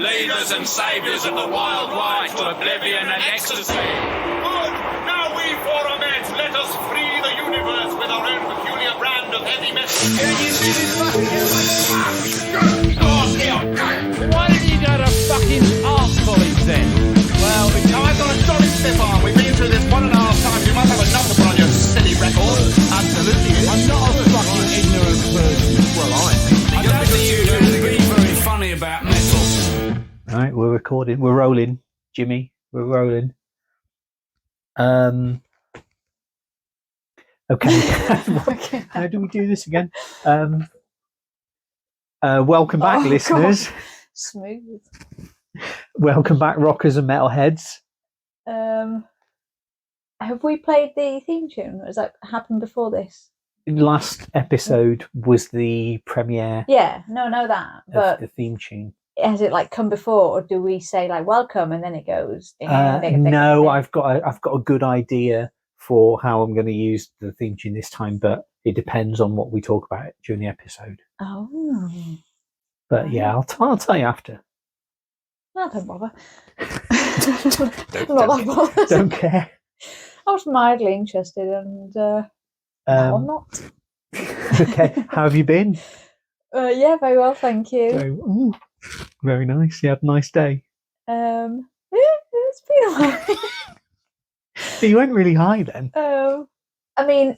leaders and saviours of the wild right to oblivion and ecstasy. Good! Now we four amends, let us free the universe with our own peculiar brand of heavy metal. Can you see this fucking... Why didn't you go to fucking art college then? Well, I've got a jolly stiff arm. We've been through this 1.5 times. You must have enough to put on your silly record. Absolutely. I'm not a fucking ignorant person. Well, I don't think you can be very funny about metal. All right, we're recording. We're rolling, Jimmy. We're rolling. Okay. How do we do this again? Welcome back, listeners. God. Smooth. Welcome back, rockers and metalheads. Have we played the theme tune? Has that happened before this? Last episode was the premiere. Yeah, know that. But the theme tune. has it like come before, or do we say like welcome and then it goes? No, I've got a good idea for how I'm going to use the theme tune this time, but it depends on what we talk about during the episode. Oh. But yeah, I'll tell you after. No, don't bother. I'm not that bothered. Don't care. I was mildly interested, and no, I'm not. Okay, how have you been? Yeah, very well, thank you. Very nice. You had a nice day. Yeah, it's been alright. So you went really high then. I mean,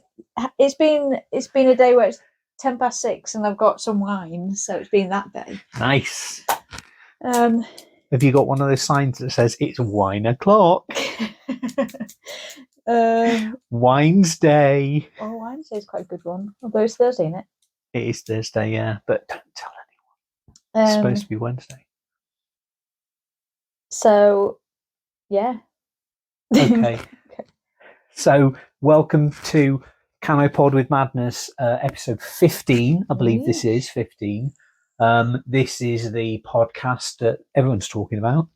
it's been a day where it's 6:10 and I've got some wine, so it's been that day. Nice. Have you got one of those signs that says it's wine o'clock? Wine's Day. Oh, Wine's Day is quite a good one. Although it's Thursday, isn't it? It is Thursday, yeah, but don't tell anyone. It's supposed to be Wednesday. So, yeah. Okay. So, welcome to Camo Pod with Madness, episode 15. I believe this is 15. This is the podcast that everyone's talking about,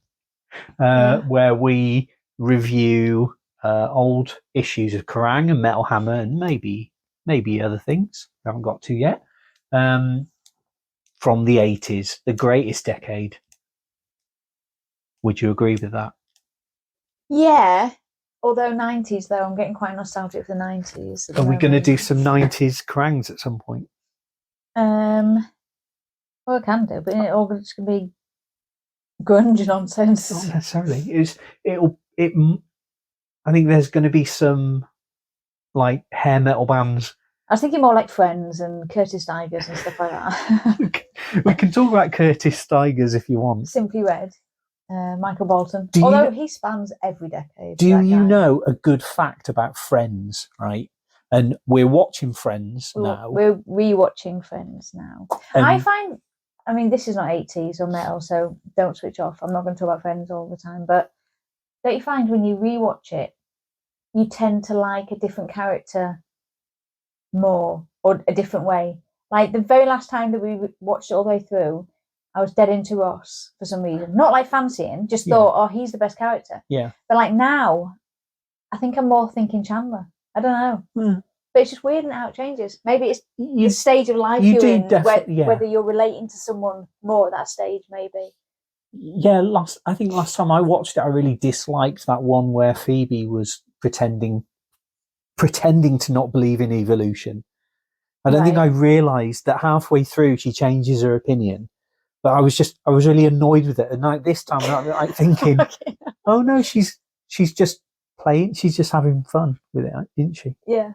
where we review old issues of Kerrang and Metal Hammer and maybe other things we haven't got to yet, from the 80s, the greatest decade. Would you agree with that? Yeah. Although 90s, though, I'm getting quite nostalgic for the 90s. Are we going to do some 90s Kerrangs at some point? Well, I can do, but it all just going to be grunge nonsense. Not necessarily. I think there's going to be some like hair metal bands. I was thinking more like Friends and Curtis Tigers and stuff like that. We can talk about Curtis Tigers if you want. Simply Red, Michael Bolton. Although he spans every decade. Do you know a good fact about Friends, right? And we're watching Friends now. We're rewatching Friends now. I mean, this is not 80s or metal, so don't switch off. I'm not going to talk about Friends all the time, but don't you find when you rewatch it, you tend to like a different character more or a different way? Like the very last time that we watched it all the way through, I was dead into Ross for some reason. Not like fancying, just thought, oh, he's the best character. Yeah. But like now, I think I'm more thinking Chandler. I don't know. But it's just weird and how it changes. Maybe it's the stage of life you're in, whether you're relating to someone more at that stage, maybe. Yeah, I think last time I watched it, I really disliked that one where Phoebe was pretending to not believe in evolution. I don't think I realised that halfway through she changes her opinion. But I was really annoyed with it. And like this time, I'm like thinking, oh no, she's just playing, she's just having fun with it, isn't she? Yeah.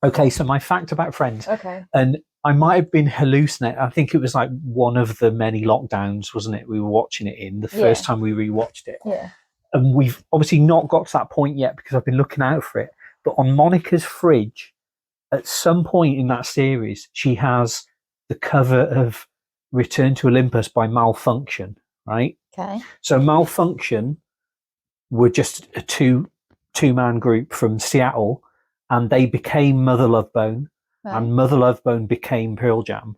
Okay, so my fact about Friends. Okay. And I might have been hallucinating. I think it was like one of the many lockdowns, wasn't it? We were watching it in the first time we rewatched it. Yeah. And we've obviously not got to that point yet because I've been looking out for it. But on Monica's fridge, at some point in that series, she has the cover of Return to Olympus by Malfunction, right? Okay. So Malfunction were just a two-man group from Seattle, and they became Mother Love Bone, and Mother Love Bone became Pearl Jam,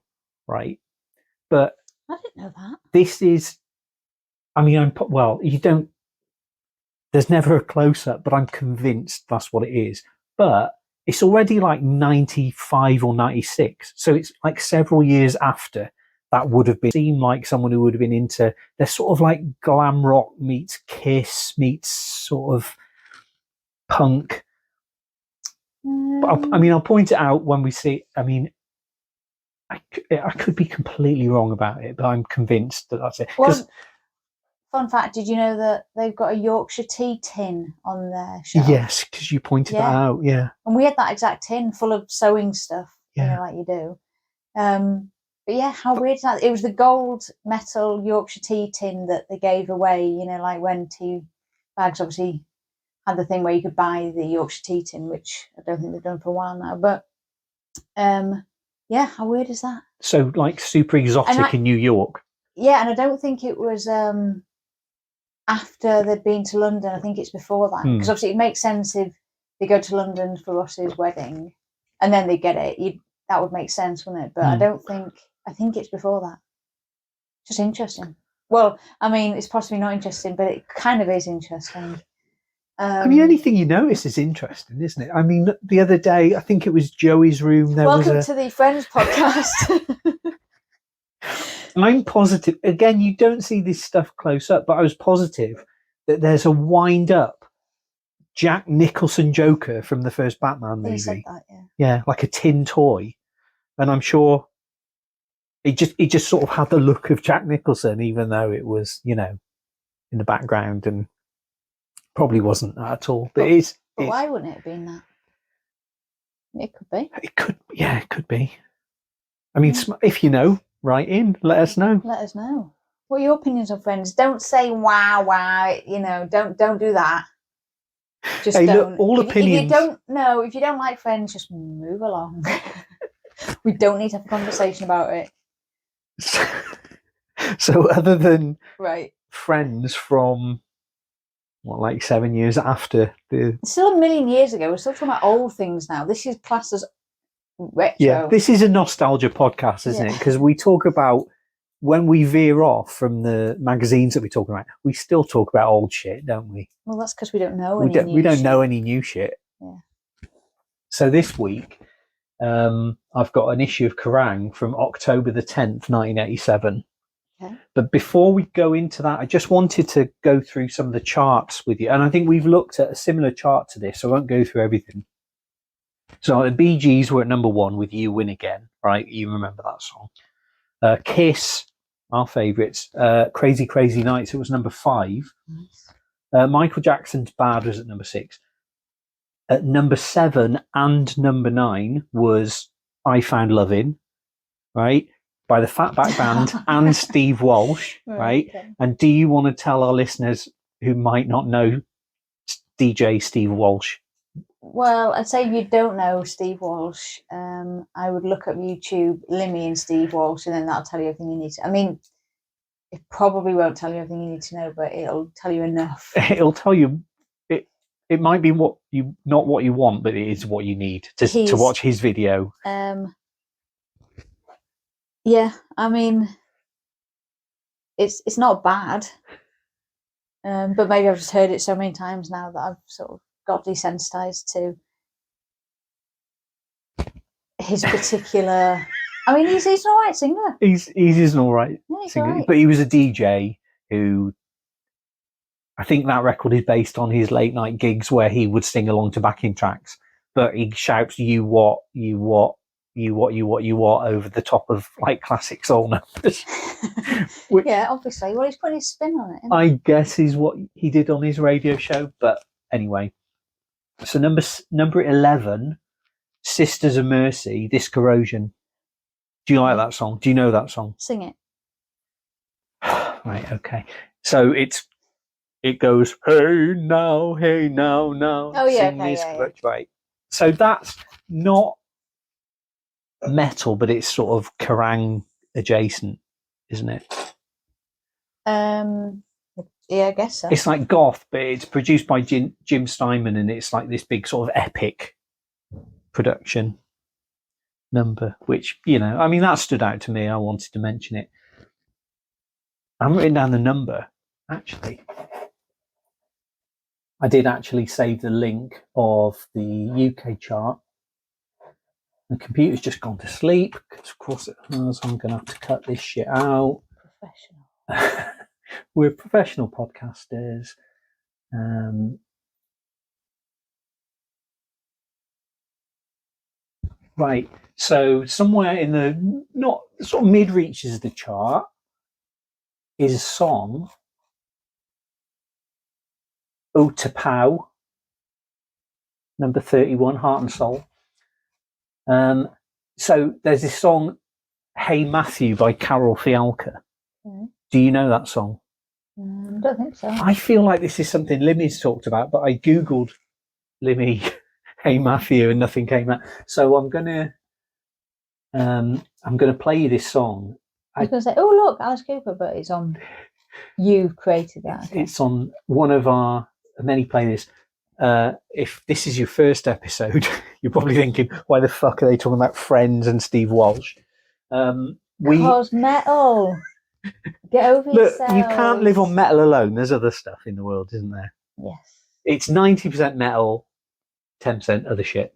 right? But I didn't know that. This is, I mean, you don't, there's never a close-up, but I'm convinced that's what it is. But it's already like 95 or 96, so it's like several years after that would have been seem like someone who would have been into. They're sort of like glam rock meets Kiss meets sort of punk. But I'll point it out when we see. I mean, I could be completely wrong about it, but I'm convinced that that's it. Well, fun fact: did you know that they've got a Yorkshire tea tin on their shelf? Yes, because you pointed that out. Yeah, and we had that exact tin full of sewing stuff. Yeah. Like you do. But yeah, how weird is that? It was the gold metal Yorkshire tea tin that they gave away. Like when tea bags obviously had the thing where you could buy the Yorkshire tea tin, which I don't think they've done for a while now. But yeah, how weird is that? So like super exotic in New York. Yeah, and I don't think it was after they'd been to London. I think it's before that, because obviously it makes sense if they go to London for Ross's wedding and then they get it. That would make sense, wouldn't it? But I don't think. I think it's before that. Just interesting. Well, I mean, it's possibly not interesting, but it kind of is interesting. I mean, anything you notice is interesting, isn't it? I mean, the other day, I think it was Joey's room. Welcome to the Friends podcast. I'm positive. Again, you don't see this stuff close up, but I was positive that there's a wind-up Jack Nicholson Joker from the first Batman movie. You said that, yeah, like a tin toy, and I'm sure it just sort of had the look of Jack Nicholson, even though it was in the background and probably wasn't that at all. But But why wouldn't it have been that? It could be. It could. Yeah, it could be. I mean, if you know, write in. Let us know. Let us know. What are your opinions on Friends? Don't say wow. Don't do that. Just don't. Look, all opinions. If you don't like Friends, just move along. We don't need to have a conversation about it. So other than Friends from like 7 years after it's still a million years ago. We're still talking about old things now. This is classed as retro. Yeah, this is a nostalgia podcast, isn't it? Because we talk about when we veer off from the magazines that we talk about, we still talk about old shit, don't we? Well, that's because we don't know we don't know any new shit. Yeah. So this week, I've got an issue of Kerrang from October the 10th, 1987. Okay. But before we go into that, I just wanted to go through some of the charts with you. And I think we've looked at a similar chart to this, so I won't go through everything. So the Bee Gees were at number 1 with You Win Again, right? You remember that song. Kiss, our favourites. Crazy Crazy Nights, it was number 5. Nice. Michael Jackson's Bad was at number 6. At number 7 and number 9 was I Found Lovin', right? By the Fatback Band and Steve Walsh, right? Okay. And do you want to tell our listeners who might not know DJ Steve Walsh? Well, I'd say if you don't know Steve Walsh, I would look up YouTube, Limmy and Steve Walsh, and then that'll tell you everything you need to. I mean, it probably won't tell you everything you need to know, but it'll tell you enough. It'll tell you. It might be not what you want, but it is what you need to watch his video. Yeah, I mean, it's not bad, but maybe I've just heard it so many times now that I've sort of got desensitized to his particular. I mean, he's an all right singer. He's an all right singer, all right. But he was a DJ who. I think that record is based on his late night gigs where he would sing along to backing tracks, but he shouts you what over the top of like classic soul numbers. Which, yeah, obviously. Well, he's putting his spin on it. I guess is what he did on his radio show. But anyway, so number 11, Sisters of Mercy, This Corrosion. Do you like that song? Do you know that song? Sing it. Right. Okay. So it goes, hey now, now. Oh, yeah, sing this right. So that's not metal, but it's sort of Kerrang adjacent, isn't it? Yeah, I guess so. It's like goth, but it's produced by Jim Steinman, and it's like this big sort of epic production number, which, I mean, that stood out to me. I wanted to mention it. I haven't written down the number, actually. I did actually save the link of the UK chart. The computer's just gone to sleep, because of course it has. I'm going to have to cut this shit out. Professional. We're professional podcasters. Right, so somewhere in the not sort of mid reaches of the chart is a song, O Tapau, number 31, Heart and Soul. So there's this song, Hey Matthew by Carol Fialka. Okay. Do you know that song? I don't think so. I feel like this is something Limmy's talked about, but I googled Limmy, Hey Matthew, and nothing came out. So I'm gonna play you this song. I was going to say, oh look, Alice Cooper, but it's on. You created that. Okay. It's on one of our many playlists. If this is your first episode, you're probably thinking, why the fuck are they talking about Friends and Steve Walsh? Because metal. Get over yourself. Look, you can't live on metal alone. There's other stuff in the world, isn't there? Yes. It's 90% metal, 10% other shit.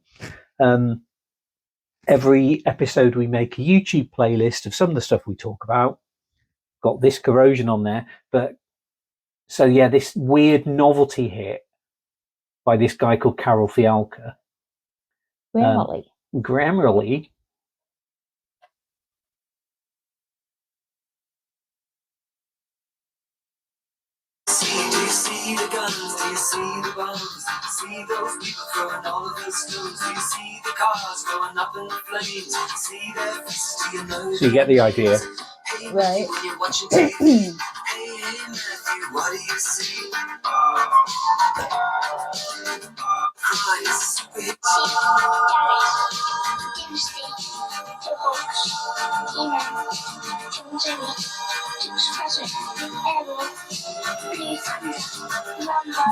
Every episode we make a YouTube playlist of some of the stuff we talk about. Got this Corrosion on there. But so yeah, this weird novelty hit by this guy called Carol Fialka. Grammarly. Do you see the guns? Do you see the bombs? See those people throwing all of those stones? Do you see the cars going up in flames? See their faces? Do you know? So you get the idea. Hey, Right. when you're watching TV, hey, Matthew, what do you see? Christ,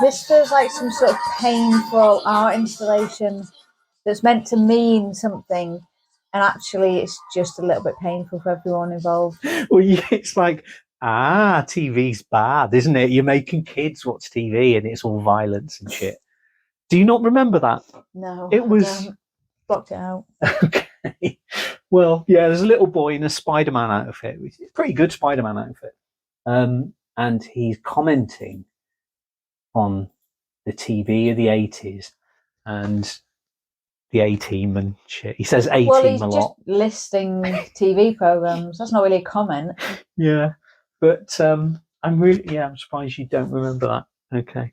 This feels like some sort of painful art installation that's meant to mean something, and actually it's just a little bit painful for everyone involved. Well, yeah, it's like, TV's bad, isn't it? You're making kids watch TV and it's all violence and shit. Do you not remember that? No, It was blocked it out. Okay. Well, yeah, there's a little boy in a Spider-Man outfit, which is a pretty good Spider-Man outfit. And he's commenting on the TV of the 80s and the A-Team and shit. He says A-Team well, he's a just lot. listing TV programs. That's not really a comment. Yeah, but I'm surprised you don't remember that. Okay.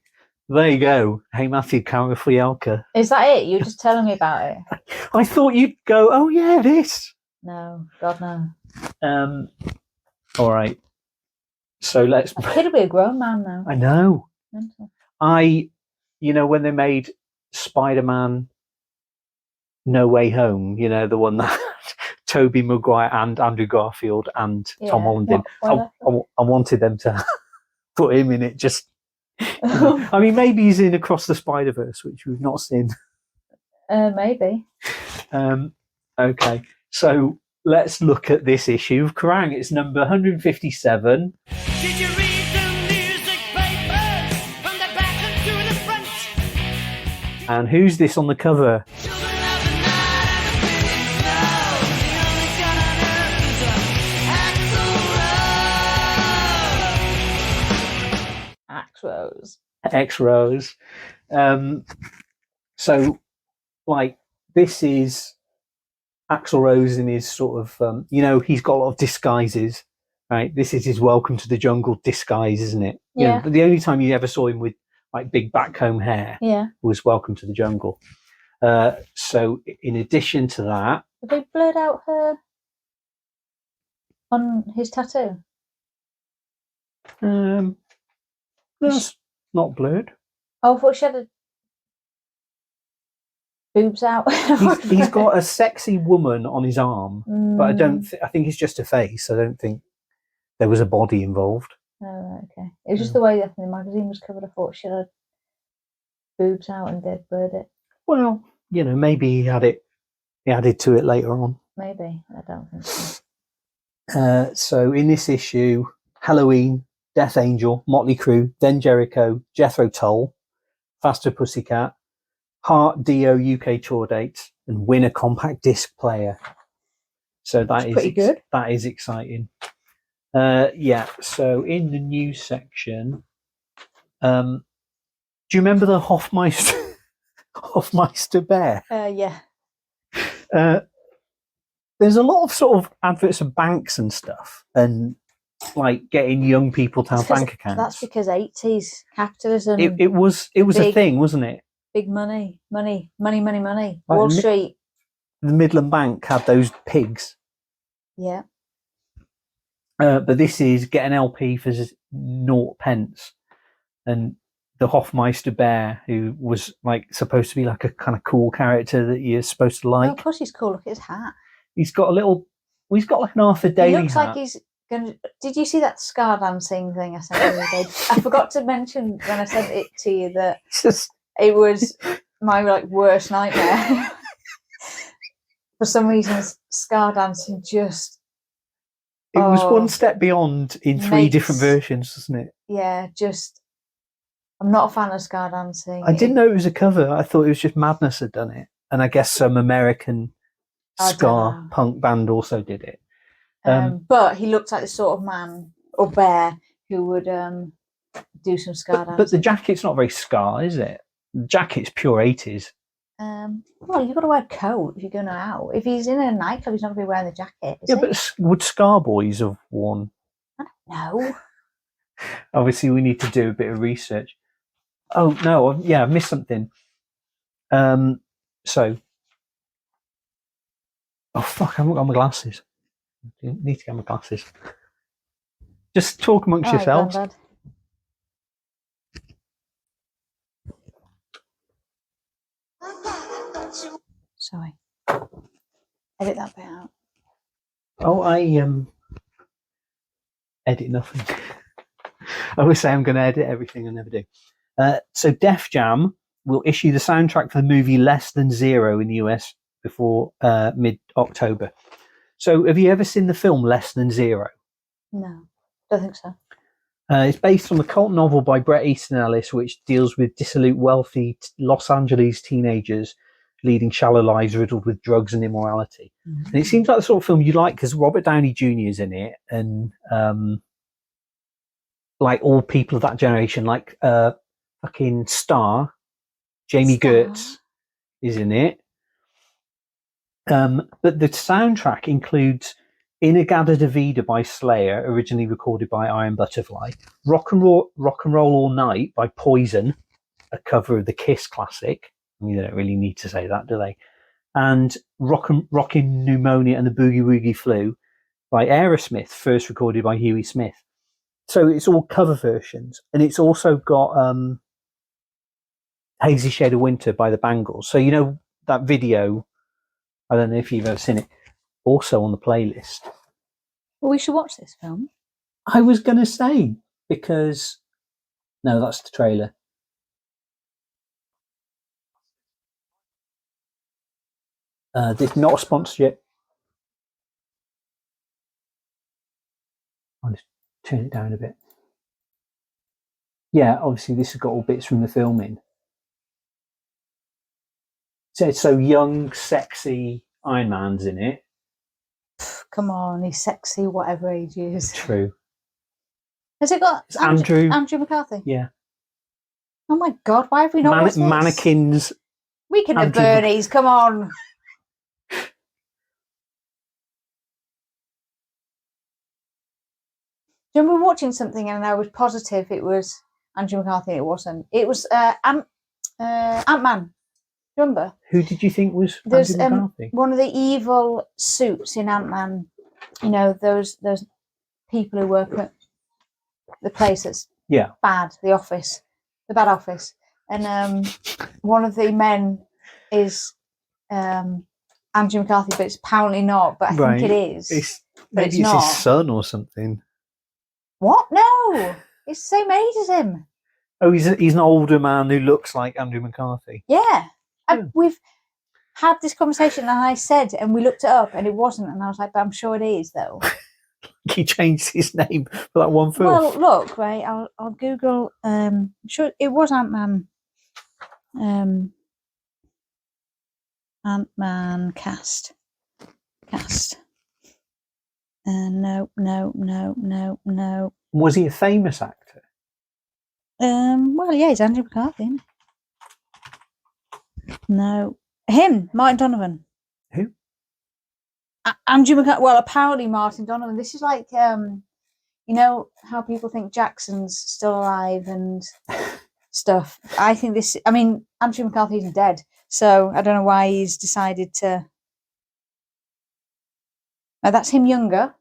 There you go. Hey, Matthew, Carol Fialka. Is that it? You were just telling me about it? I thought you'd go, oh, yeah, this. No, God, no. All right. So let's... A kid will be a grown man now. I know. Mental. When they made Spider-Man No Way Home, the one that Tobey Maguire and Andrew Garfield and Tom Holland did, I wanted them to put him in it just... I mean, maybe he's in Across the Spider-Verse, which we've not seen. Maybe. Okay, so let's look at this issue of Kerrang. It's number 157. Did you read the newspapers from the back and to the front? And who's this on the cover? Children of the night and the big snow. The only gun on earth is Axl Rose. X Rose. So, like, this is Axl Rose in his sort of, he's got a lot of disguises, right? This is his Welcome to the Jungle disguise, isn't it? Yeah. The only time you ever saw him with like big back comb hair was Welcome to the Jungle. So, in addition to that, Have they blurred out her on his tattoo? that's not blurred. Oh, I thought she had a boobs out. He's got a sexy woman on his arm, but I think it's just a face. I don't think there was a body involved. Oh, okay. It was just the way that the magazine was covered. I thought she had boobs out and they'd blurred it. Well, maybe he added to it later on. Maybe. I don't think so. So in this issue, Halloween, Death Angel, Mötley Crüe, then Jericho, Jethro Tull, Faster Pussycat, Heart, Dio UK tour dates, and win a compact disc player. So That's pretty good. That is exciting. Yeah. So in the news section, do you remember the Hofmeister bear? Yeah. There's a lot of sort of adverts of banks and stuff, and like getting young people to have bank accounts. That's because 80s capitalism. It was a thing, wasn't it? Big money. Like Wall Street. The Midland Bank had those pigs. Yeah. But this is get an LP for 0 pence, and the Hofmeister bear, who was like supposed to be like a kind of cool character that you're supposed to like. Oh, of course he's cool. Look at his hat. He's got he's got like an Arthur Daly hat. He looks like he's gonna. Did you see that scar dancing thing I sent you the other day? I forgot to mention when I sent it to you that it was my like worst nightmare. For some reason, scar dancing just. It was one step beyond in 3 different versions, wasn't it? Yeah, just. I'm not a fan of scar dancing. I didn't know it was a cover. I thought it was just Madness had done it, and I guess some American ska punk band also did it. But he looked like the sort of man or bear who would do some ska dancing. But the jacket's not very ska, is it? The jacket's pure 80s. Well, you've got to wear a coat if you're going out. If he's in a nightclub, he's not going to be wearing the jacket. But would ska boys have worn? I don't know. Obviously, we need to do a bit of research. Oh no! Yeah, I've missed something. So. Oh fuck! I haven't got my glasses. I need to get my glasses. Just talk amongst yourselves. Granddad. Sorry. Edit that bit out. Oh, I edit nothing. I always say I'm going to edit everything, I never do. So Def Jam will issue the soundtrack for the movie Less Than Zero in the US before mid-October. So have you ever seen the film Less Than Zero? No, don't think so. It's based on the cult novel by Bret Easton Ellis, which deals with dissolute, wealthy Los Angeles teenagers leading shallow lives riddled with drugs and immorality. Mm-hmm. And it seems like the sort of film you like because Robert Downey Jr. is in it, and like all people of that generation, like fucking Star, Jamie Gertz is in it. But the soundtrack includes Inagada Davida by Slayer, originally recorded by Iron Butterfly, Rock and Roll All Night by Poison, a cover of the Kiss classic. I mean, they don't really need to say that, do they? And Rockin' Pneumonia and the Boogie Woogie Flu by Aerosmith, first recorded by Huey Smith. So it's all cover versions, and it's also got Hazy Shade of Winter by the Bangles. So you know that video, I don't know if you've ever seen it, also on the playlist. Well, we should watch this film. I was going to say, because... No, that's the trailer. This not a sponsor yet. I'll just turn it down a bit. Yeah, obviously this has got all bits from the filming. So young, sexy Iron Man's in it. Come on, he's sexy, whatever age he is. True. Has it got Andrew McCarthy? Yeah. Oh my God, why have we not watched this? Mannequins. Weekend at Bernie's, come on. Do you remember watching something and I was positive it was Andrew McCarthy? It wasn't. It was Ant-Man. Remember? Who did you think was Andrew McCarthy? One of the evil suits in Ant-Man. You know, those people who work at the place that's bad, the office, the bad office. And one of the men is Andrew McCarthy, but it's apparently not. But I think it is. Maybe it's his son or something. What? No, it's the same age as him. Oh, he's an older man who looks like Andrew McCarthy. Yeah. And we've had this conversation, and I said, and we looked it up, and it wasn't. And I was like, but I'm sure it is, though. He changed his name for that one film. Well, look, right. I'll Google. I'm sure it was Ant-Man. Ant-Man cast. No. Was he a famous actor? Well, yeah, he's Andrew McCarthy, isn't he? No. Him, Martin Donovan. Who? Andrew McCarthy. Well, apparently Martin Donovan. This is like, you know how people think Jackson's still alive and stuff. I think this. I mean, Andrew McCarthy isn't dead, so I don't know why he's decided to. Oh, that's him younger.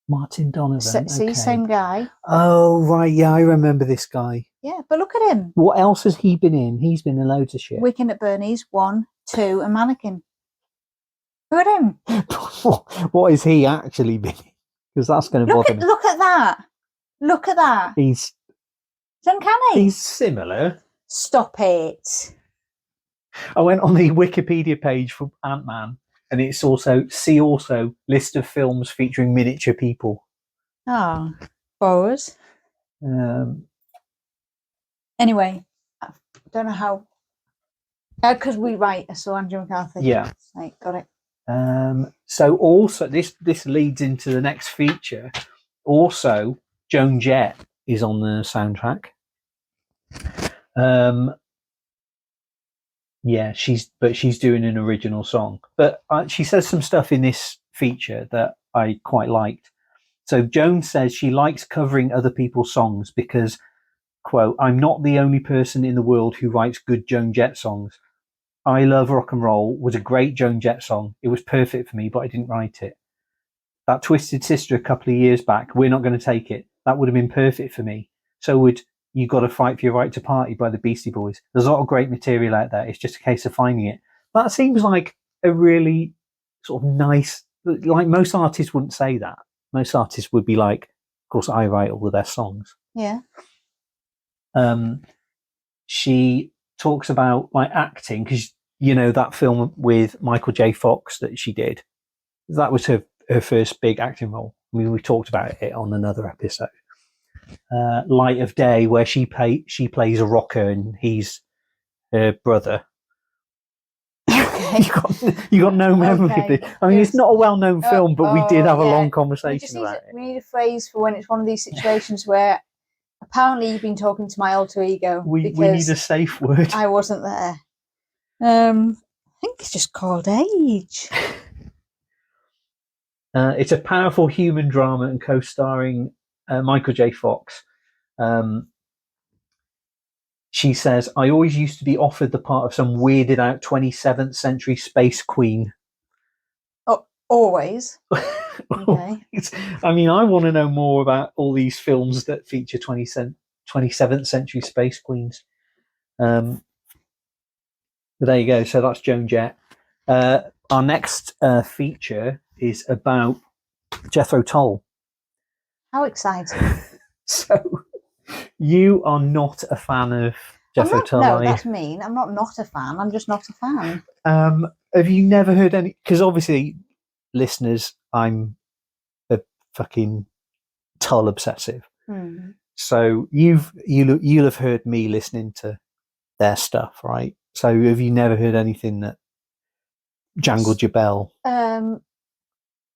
Martin Donovan. See, okay. same guy. Oh, right. Yeah, I remember this guy. Yeah, but look at him. What else has he been in? He's been in loads of shit. Weekend at Bernie's, 1, 2, and Mannequin. Look at him. What has he actually been in? Because that's going to bother me. Look at that. Look at that. He's uncanny. He's similar. Stop it. I went on the Wikipedia page for Ant-Man, and it's also list of films featuring miniature people. Oh, borrowers. Anyway, I don't know how. Because I saw Andrew McCarthy. Yeah. Right, got it. So also this leads into the next feature. Also, Joan Jett is on the soundtrack. Yeah, she's doing an original song, but she says some stuff in this feature that I quite liked. So Joan says she likes covering other people's songs because, quote, "I'm not the only person in the world who writes good Joan Jett songs. I Love Rock and Roll was a great Joan Jett song. It was perfect for me, but I didn't write it. That Twisted Sister a couple of years back, We're Not Going to Take It, that would have been perfect for me. So would You Gotta Fight for Your Right to Party by the Beastie Boys. There's a lot of great material out there. It's just a case of finding it." That seems like a really sort of nice, like most artists wouldn't say that. Most artists would be like, of course, I write all the best songs. Yeah. She talks about like acting because that film with Michael J. Fox that she did. That was her first big acting role. I mean, we talked about it on another episode. Light of Day, where she plays a rocker and he's her brother. Okay. you got no memory of Okay. this. I mean, it's not a well-known film, but we did have a long We conversation about it. We need a phrase for when it's one of these situations where apparently you've been talking to my alter ego. We need a safe word. I wasn't there. I think it's just called age. It's a powerful human drama and co-starring Michael J. Fox. She says, "I always used to be offered the part of some weirded out 27th century space queen." Oh, always. Okay. I mean, I want to know more about all these films that feature 27th century space queens. But there you go. So that's Joan Jett. Our next feature is about Jethro Tull. How exciting. So you are not a fan of Jethro Tull, no, are you? that's mean. I'm not a fan. I'm just not a fan. Have you never heard any? Because obviously, listeners, I'm a fucking Tull obsessive. So you'll have heard me listening to their stuff, right? So have you never heard anything that jangled your bell?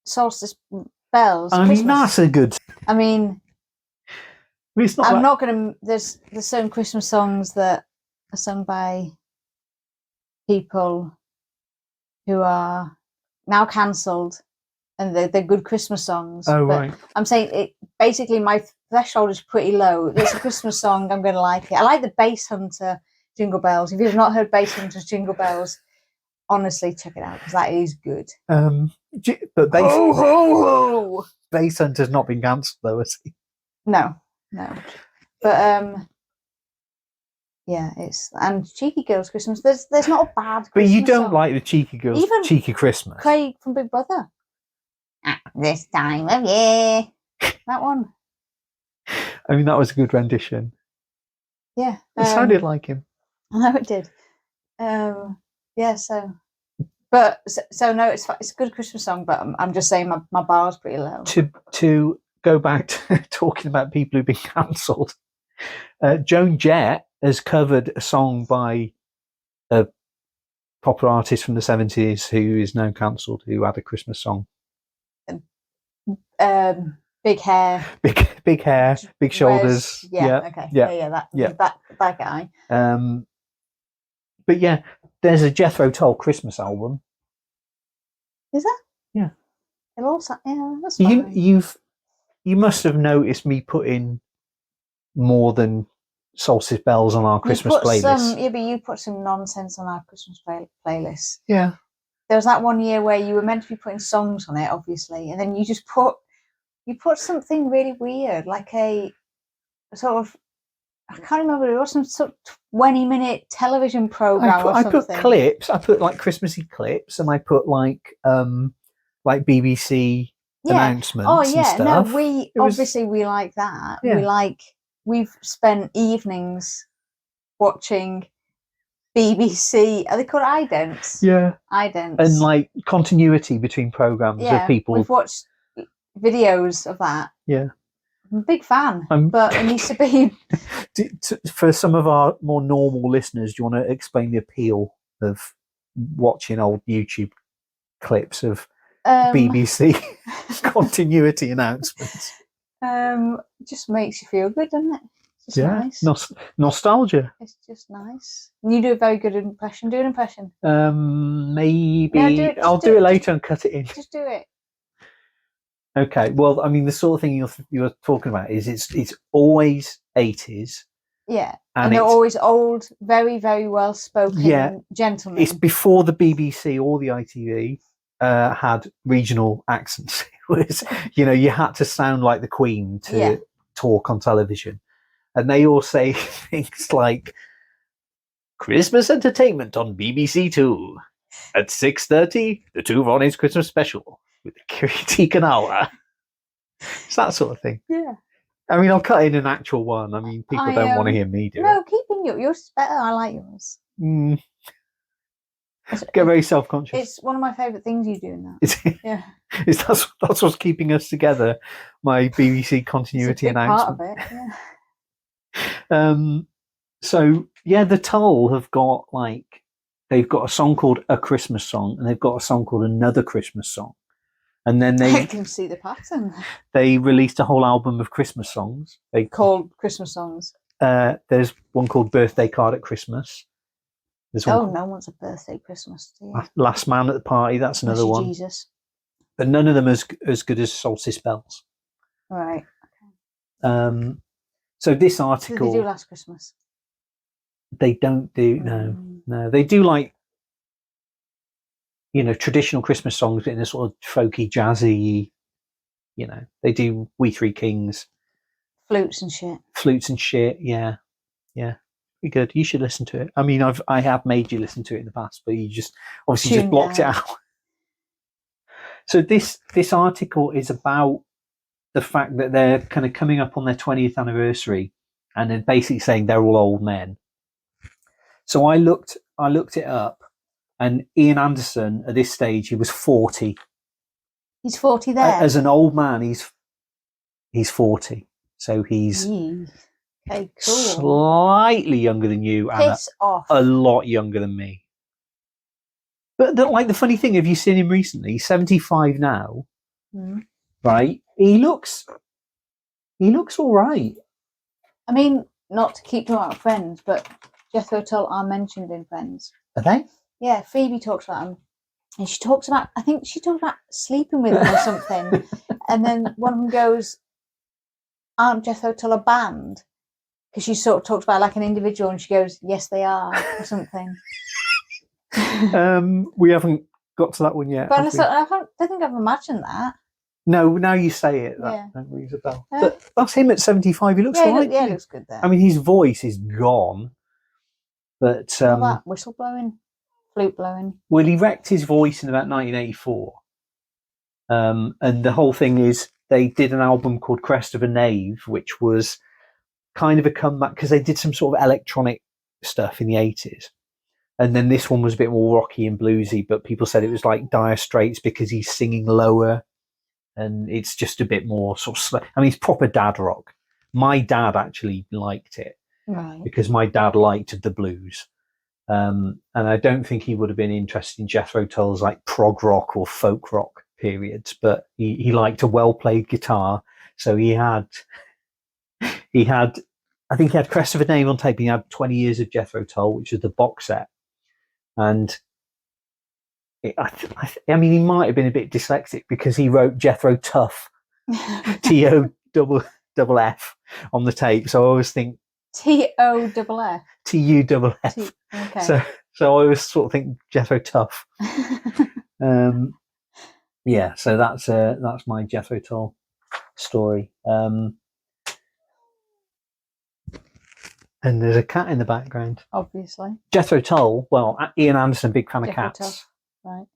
Solstice bells. I mean, Christmas. that's a good. I mean, It's not. I'm not going to. There's certain Christmas songs that are sung by people who are now cancelled, and they're good Christmas songs. Oh, but right. I'm saying it. Basically, my threshold is pretty low. It's a Christmas song. I'm going to like it. I like the Bass Hunter Jingle Bells. If you've not heard Bass Hunter's Jingle Bells, honestly, check it out because that is good. But Bass Hunter's not been cancelled though, has he? No. But yeah, it's and Cheeky Girls Christmas. There's not a bad Christmas But you don't song. like the Cheeky Girls, Even Cheeky Christmas. Craig from Big Brother. At this time of year. That one. I mean, that was a good rendition. Yeah. It sounded like him. I know it did. Yeah, so but so no, it's a good Christmas song, but I'm just saying my bar's pretty low. To go back to talking about people who've been cancelled, Joan Jett has covered a song by a popular artist from the 70s who is now cancelled, who had a Christmas song. Big hair. Big hair, big shoulders. Okay. That guy. But yeah, there's a Jethro Tull Christmas album. Is there? Yeah. It also, that's fine. You must have noticed me putting more than Solstice Bells on our Christmas playlist. But you put some nonsense on our Christmas playlist. Yeah. There was that one year where you were meant to be putting songs on it, obviously, and then you just put something really weird, like a sort of, I can't remember, it was some sort of 20-minute television program or something. I put clips. I put like Christmassy clips, and I put like BBC announcements. Oh yeah, and stuff. No, we like that. Yeah. We've spent evenings watching BBC. Are they called idents? Yeah, idents, and like continuity between programs of people. We've watched videos of that. Yeah. I'm a big fan, but it needs to be. For some of our more normal listeners, do you want to explain the appeal of watching old YouTube clips of BBC continuity announcements? It just makes you feel good, doesn't it? It's just nice. Nostalgia. It's just nice. You do a very good impression. Do an impression. Maybe. No, I'll do it later and cut it in. Just do it. Okay, well, I mean, the sort of thing you're talking about is it's always 80s. Yeah, and they're always old, very, very well spoken gentlemen. It's before the BBC or the ITV had regional accents. It was, you had to sound like the Queen to talk on television. And they all say things like, Christmas entertainment on BBC Two. At 6:30, the Two Ronnies Christmas special. With the Kiriti Kanawa. It's that sort of thing. Yeah. I mean, I'll cut in an actual one. I mean, people don't want to hear me do it. No, keep in yours. Yours is better. I like yours. Get very self-conscious. It's one of my favourite things you do now. Yeah. That's what's keeping us together. My BBC continuity announcement. Part of it, yeah. So, the Tull have got they've got a song called A Christmas Song, and they've got a song called Another Christmas Song. And then I can see the pattern. They released a whole album of Christmas songs. Called Christmas songs. There's one called Birthday Card at Christmas. No one wants a birthday Christmas. Last Man at the Party, that's another one. Jesus. But none of them as good as Solstice Bells. Right. Okay. So this article... Did they do Last Christmas? They don't do... No. They do traditional Christmas songs in a sort of folky, jazzy, they do We Three Kings. Flutes and shit, yeah. Pretty good. You should listen to it. I mean, I have made you listen to it in the past, but you just blocked it out. So this article is about the fact that they're kind of coming up on their 20th anniversary, and they're basically saying they're all old men. So I looked it up, and Ian Anderson at this stage, he was 40. He's 40 there. As an old man, he's 40. So he's okay, cool. Slightly younger than you, and a lot younger than me. But the funny thing, have you seen him recently? He's 75 now, right? He looks all right. I mean, not to keep talking about Friends, but Jethro Tull are mentioned in Friends. Are they? Yeah, Phoebe talks about him. And she talks about sleeping with him or something. And then one of them goes, aren't Jethro Tull a band? Because she sort of talks about like an individual, and she goes, yes, they are, or something. We haven't got to that one yet. But I don't think I've imagined that. No, now you say it, that rings a bell. But that's him at 75. He looks right. He looks good there. I mean, his voice is gone. But all that whistle blowing, flute blowing. Well, he wrecked his voice in about 1984. And the whole thing is they did an album called Crest of a Knave, which was kind of a comeback because they did some sort of electronic stuff in the 80s. And then this one was a bit more rocky and bluesy, but people said it was like Dire Straits because he's singing lower and it's just a bit more sort of I mean, it's proper dad rock. My dad actually liked it. Right. Because my dad liked the blues. And I don't think he would have been interested in Jethro Tull's like prog rock or folk rock periods, but he liked a well played guitar. So he had, I think he had Crest of a Name on tape. He had 20 Years of Jethro Tull, which is the box set. And I mean, he might have been a bit dyslexic because he wrote Jethro Tuff, T-O-double-F on the tape. So I always think T-O-double-F. T-U-double-F. Okay. So I always sort of think Jethro Tuff. Yeah, so that's my Jethro Tull story. And there's a cat in the background. Obviously. Jethro Tull, well, Ian Anderson, big fan of Jethro cats. Tull. Right.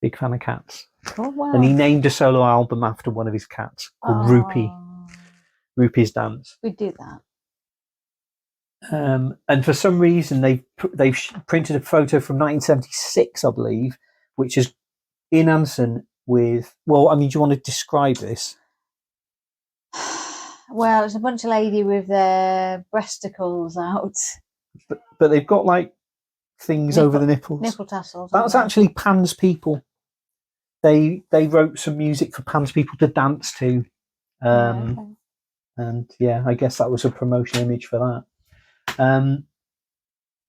Big fan of cats. Cool. Wow. And he named a solo album after one of his cats called Rupee. Rupee's Dance. We do that. And for some reason, they've printed a photo from 1976, I believe, which is Ian Anderson with. Well, I mean, do you want to describe this? Well, it's a bunch of ladies with their breasticles out. But they've got like things over the nipples. Nipple tassels. That's actually Pan's People. They wrote some music for Pan's People to dance to. Okay. And yeah, I guess that was a promotion image for that.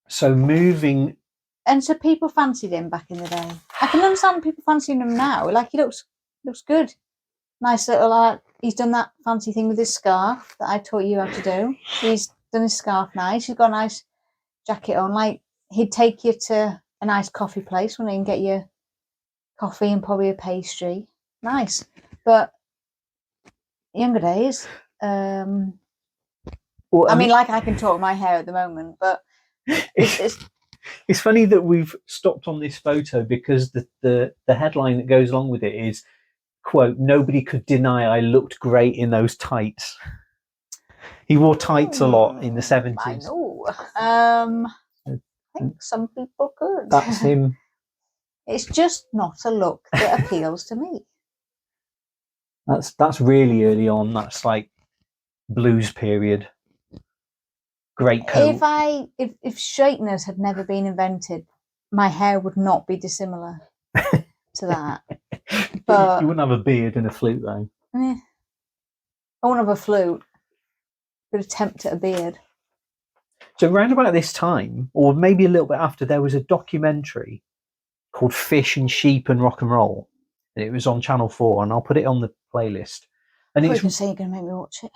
So moving. And so people fancied him back in the day. I can understand people fancying him now. Like, he looks good. Nice little, he's done that fancy thing with his scarf that I taught you how to do. He's done his scarf nice. He's got a nice jacket on. Like, he'd take you to a nice coffee place when he can get you coffee and probably a pastry. Nice. But younger days, I mean, like, I can talk my hair at the moment, but it's funny that we've stopped on this photo because the headline that goes along with it is, quote, "Nobody could deny I looked great in those tights." He wore tights a lot in the 70s. I know. I think some people could. That's him. It's just not a look that appeals to me. That's really early on. That's like blues period. Great coat. If straightness had never been invented, my hair would not be dissimilar to that. But you wouldn't have a beard and a flute though. I wouldn't have a flute. Could attempt at a beard. So around about this time, or maybe a little bit after, there was a documentary called Fish and Sheep and Rock and Roll. And it was on Channel 4, and I'll put it on the playlist. And I was saying you're going to make me watch it.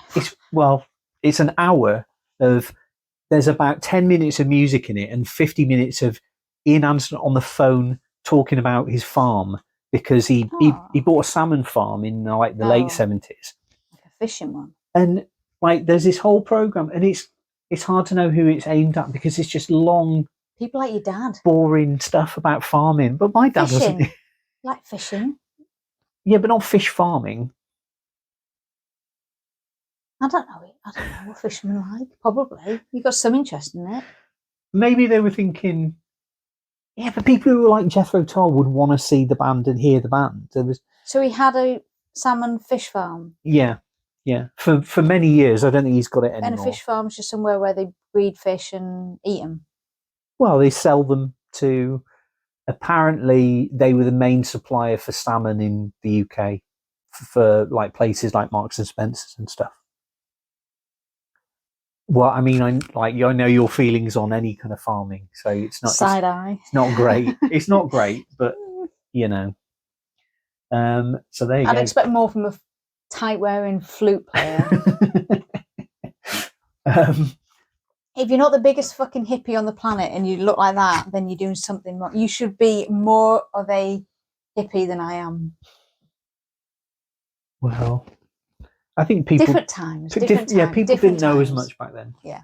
It's an hour of. There's about 10 minutes of music in it and 50 minutes of Ian Anderson on the phone talking about his farm because he bought a salmon farm in like the late 70s. Like a fishing one. And like there's this whole program, and it's hard to know who it's aimed at because it's just long, people like your dad, boring stuff about farming. But my dad doesn't like fishing. Yeah, but not fish farming. I don't know what fishermen like. Probably you got some interest in it. Maybe they were thinking, yeah, but people who like Jethro Tull would want to see the band and hear the band. So he had a salmon fish farm. Yeah. For many years, I don't think he's got it anymore. And a fish farm's just somewhere where they breed fish and eat them. Well, they sell them to. Apparently, they were the main supplier for salmon in the UK for like places like Marks and Spencer's and stuff. Well, I mean, I know your feelings on any kind of farming, so it's not side eye. It's not great. It's not great, but you know. So there you go. I'd expect more from a tight wearing flute player. If you're not the biggest fucking hippie on the planet and you look like that, then you're doing something wrong. You should be more of a hippie than I am. Well, I think people different times. Yeah, people didn't know as much back then. Yeah.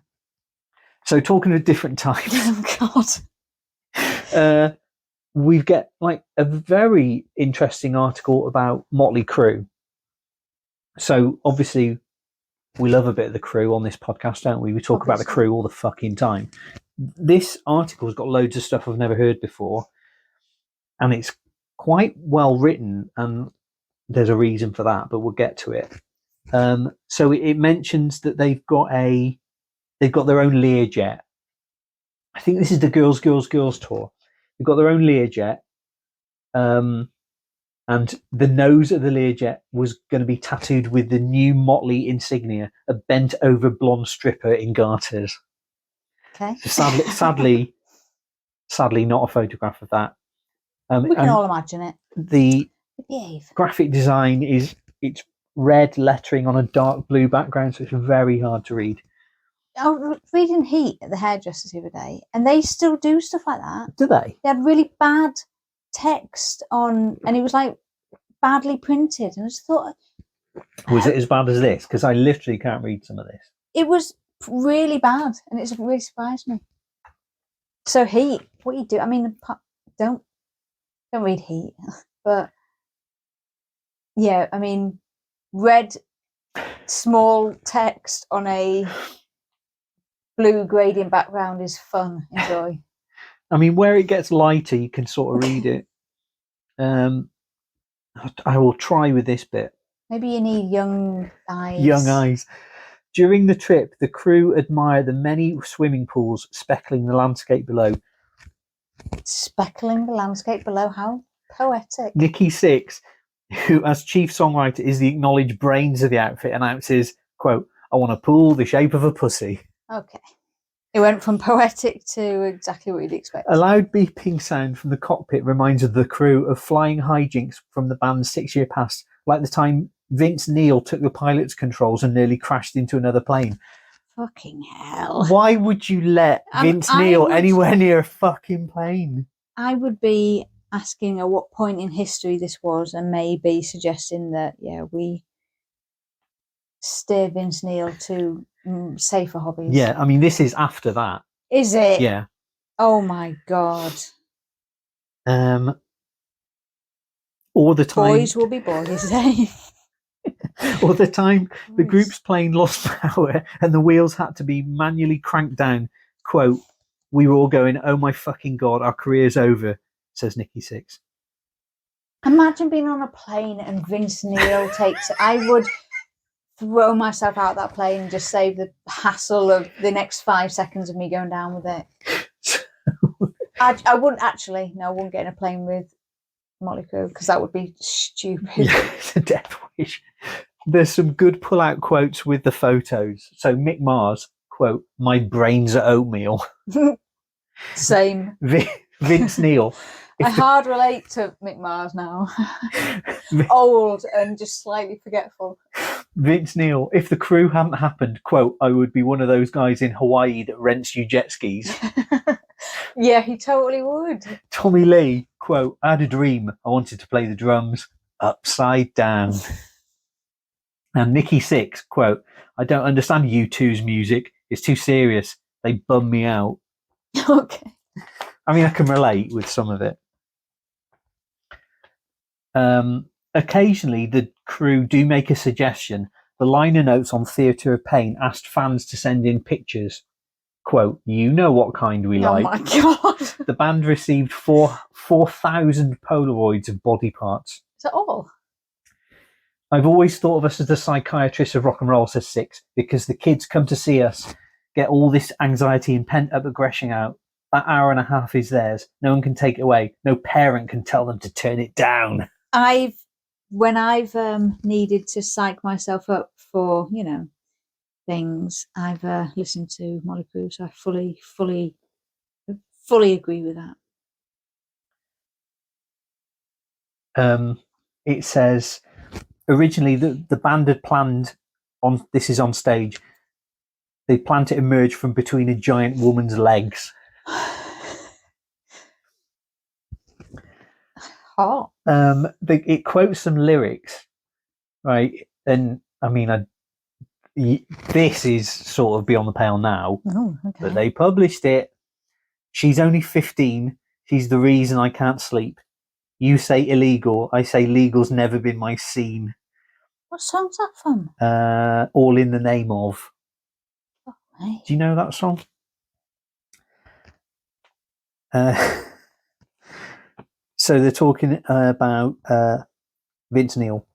So talking of different times. Oh God. We get like a very interesting article about Mötley Crüe. So obviously we love a bit of the Crüe on this podcast, don't we? We talk about the Crüe all the fucking time. This article's got loads of stuff I've never heard before, and it's quite well written, and there's a reason for that, but we'll get to it. So it mentions that they've got their own Learjet, I think this is the Girls, Girls, Girls tour. They've got their own Learjet. And the nose of the Learjet was going to be tattooed with the new Mötley insignia, a bent over blonde stripper in garters. Okay. Sadly, not a photograph of that. We can all imagine it. The Behave. graphic design it's red lettering on a dark blue background, so it's very hard to read. I was reading Heat at the hairdressers the other day, and they still do stuff like that. Do they? They had really bad text on, and it was like badly printed, and I just thought, Was it as bad as this? Because I literally can't read some of this. it was really bad, and it's really surprised me. So Heat, what you do? I mean, don't read Heat, but yeah, I mean, red small text on a blue gradient background is fun. Enjoy. I mean, where it gets lighter, you can sort of read it. I will try with this bit. Maybe you need young eyes. Young eyes. During the trip, the crew admire the many swimming pools speckling the landscape below. Speckling the landscape below. How poetic. Nikki Sixx, who as chief songwriter is the acknowledged brains of the outfit, announces, quote, "I want a pool the shape of a pussy." Okay. It went from poetic to exactly what you'd expect. A loud beeping sound from the cockpit reminds the crew of flying hijinks from the band's 6-year past, like the time Vince Neil took the pilot's controls and nearly crashed into another plane. Fucking hell. Why would you let Vince Neil anywhere near a fucking plane? I would be asking at what point in history this was, and maybe suggesting that, yeah, we steer Vince Neil to safer hobbies. Yeah, I mean, this is after that. Is it? Yeah. Oh my God. All the time. Boys will be boys, eh? All the time, the group's plane lost power and the wheels had to be manually cranked down. Quote, "We were all going, oh my fucking God, our career's over," says Nikki Sixx. Imagine being on a plane and Vince Neil takes it. I would throw myself out that plane and just save the hassle of the next 5 seconds of me going down with it. I wouldn't actually. No, I wouldn't get in a plane with Mötley Crüe because that would be stupid. Yeah, it's a death wish. There's some good pull-out quotes with the photos. So Mick Mars, quote, "My brains are oatmeal." Same. Vince Neil. I hard relate to Mick Mars now. Old and just slightly forgetful. Vince Neil, "If the crew hadn't happened, quote, I would be one of those guys in Hawaii that rents you jet skis." Yeah, he totally would. Tommy Lee, quote, "I had a dream. I wanted to play the drums upside down." And Nikki Sixx, quote, "I don't understand U2's music. It's too serious. They bum me out." Okay. I mean, I can relate with some of it. Occasionally, the crew do make a suggestion. The liner notes on Theatre of Pain asked fans to send in pictures. Quote, "You know what kind we like." Oh my God. The band received 4,000 Polaroids of body parts. Is that all? "I've always thought of us as the psychiatrists of rock and roll," says Sixx, "because the kids come to see us, get all this anxiety and pent-up aggression out. That hour and a half is theirs. No one can take it away. No parent can tell them to turn it down." When I've needed to psych myself up for, things, I've listened to Mötley Crüe, so I fully agree with that. It says, originally the band had planned on, this is on stage, they planned to emerge from between a giant woman's legs. Hot. It quotes some lyrics, right? And I mean, this is sort of beyond the pale now, Oh, okay. but they published it. "She's only 15. She's the reason I can't sleep. You say illegal. I say legal's never been my scene. What song's that from? All in the name of." Oh, hey. Do you know that song? So they're talking about Vince Neil.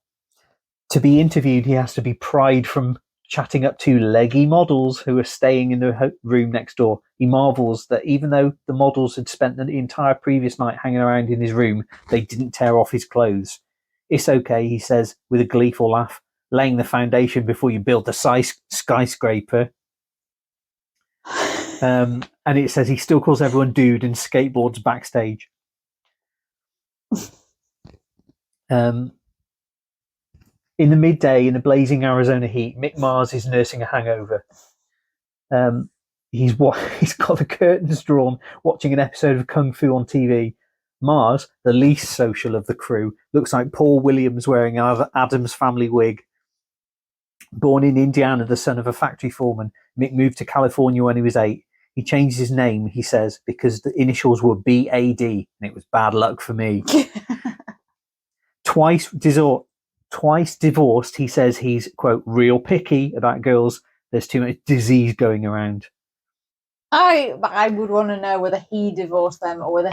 To be interviewed, he has to be pried from chatting up two leggy models who are staying in the room next door. He marvels that even though the models had spent the entire previous night hanging around in his room, they didn't tear off his clothes. It's okay, he says with a gleeful laugh, laying the foundation before you build the skyscraper. And it says he still calls everyone dude and skateboards backstage. In the midday, in the blazing Arizona heat, Mick Mars is nursing a hangover. He's got the curtains drawn, watching an episode of Kung Fu on TV. Mars, the least social of the crew, looks like Paul Williams wearing an Addams Family wig. Born in Indiana, the son of a factory foreman, Mick moved to California when he was 8. He changed his name, he says, because the initials were BAD, and it was bad luck for me. Twice divorced, he says he's, quote, real picky about girls. There's too much disease going around. I would want to know whether he divorced them or whether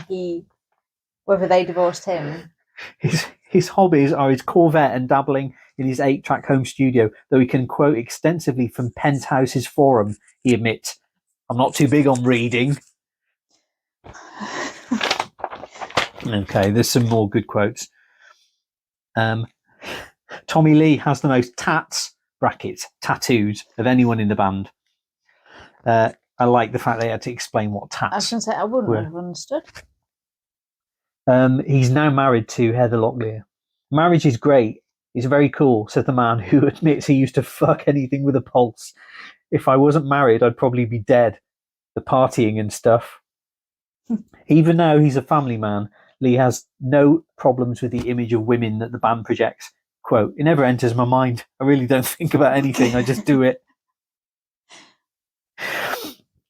they divorced him. His hobbies are his Corvette and dabbling in his 8-track home studio, though he can quote extensively from Penthouse's forum. He admits, I'm not too big on reading. Okay, there's some more good quotes. Tommy Lee has the most tattoos of anyone in the band. I like the fact they had to explain what tats I was going to say, I wouldn't have understood. He's now married to Heather Locklear. Marriage is great. It's very cool, said the man who admits he used to fuck anything with a pulse. If I wasn't married, I'd probably be dead. The partying and stuff. Even now he's a family man, Lee has no problems with the image of women that the band projects. Quote, it never enters my mind. I really don't think about anything. I just do it.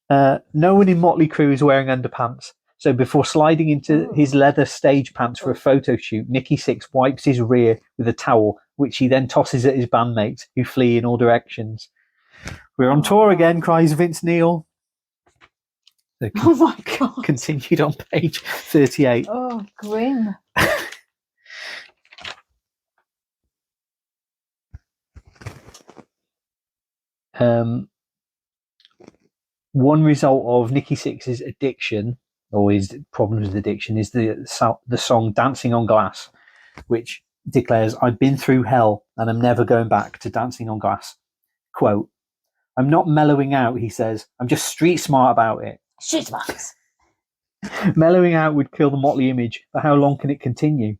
No one in Mötley Crüe is wearing underpants. So before sliding into his leather stage pants for a photo shoot, Nicky Sixx wipes his rear with a towel, which he then tosses at his bandmates, who flee in all directions. We're on tour again, cries Vince Neil. Oh my God. Continued on page 38. Oh, grim. One result of Nicky Sixx's addiction, or his problems with addiction, is the song Dancing on Glass, which declares, I've been through hell and I'm never going back to Dancing on Glass. Quote, I'm not mellowing out, he says. I'm just street smart about it. Street smarts. Mellowing out would kill the Motley image, but how long can it continue?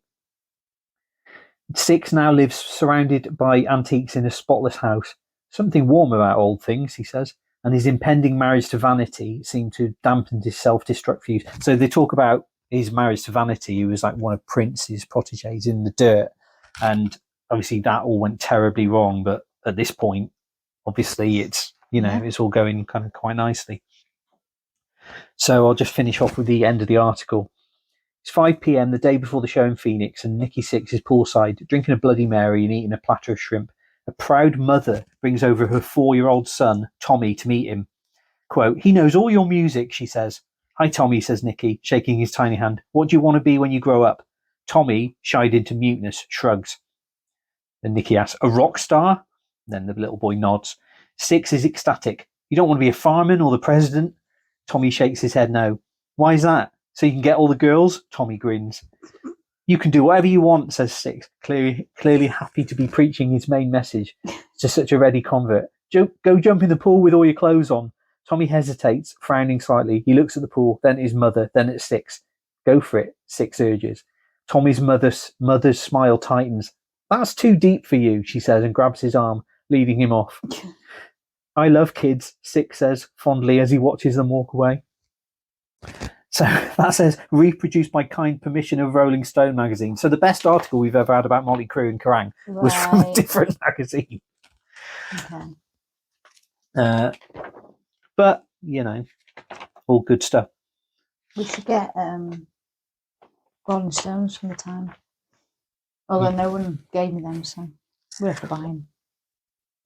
Sixx now lives surrounded by antiques in a spotless house. Something warm about old things, he says, and his impending marriage to Vanity seemed to dampen his self-destruct views. So they talk about his marriage to Vanity, who was like one of Prince's protégés in the dirt, and obviously that all went terribly wrong, but at this point, obviously it's, it's all going kind of quite nicely. So I'll just finish off with the end of the article. It's 5 p.m. the day before the show in Phoenix, and Nicky Sixx is poolside, drinking a Bloody Mary and eating a platter of shrimp. A proud mother brings over her 4-year-old son, Tommy, to meet him. Quote, he knows all your music, she says. Hi, Tommy, says Nicky, shaking his tiny hand. What do you want to be when you grow up? Tommy, shied into muteness, shrugs. Then Nicky asks, a rock star? Then the little boy nods. Sixx is ecstatic. You don't want to be a fireman or the president? Tommy shakes his head no. Why is that? So you can get all the girls? Tommy grins. You can do whatever you want, says Sixx, clearly happy to be preaching his main message to such a ready convert. Go jump in the pool with all your clothes on. Tommy hesitates, frowning slightly. He looks at the pool, then at his mother, then at Sixx. Go for it, Sixx urges. Tommy's mother's smile tightens. That's too deep for you, she says, and grabs his arm, leading him off. I love kids, Sixx says fondly as he watches them walk away. So that says, reproduced by kind permission of Rolling Stone magazine. So the best article we've ever had about Mötley Crüe and Kerrang was from a different magazine. Okay. But, all good stuff. We should get Rolling Stones from the time. Although no one gave me them, so we'll have to buy them.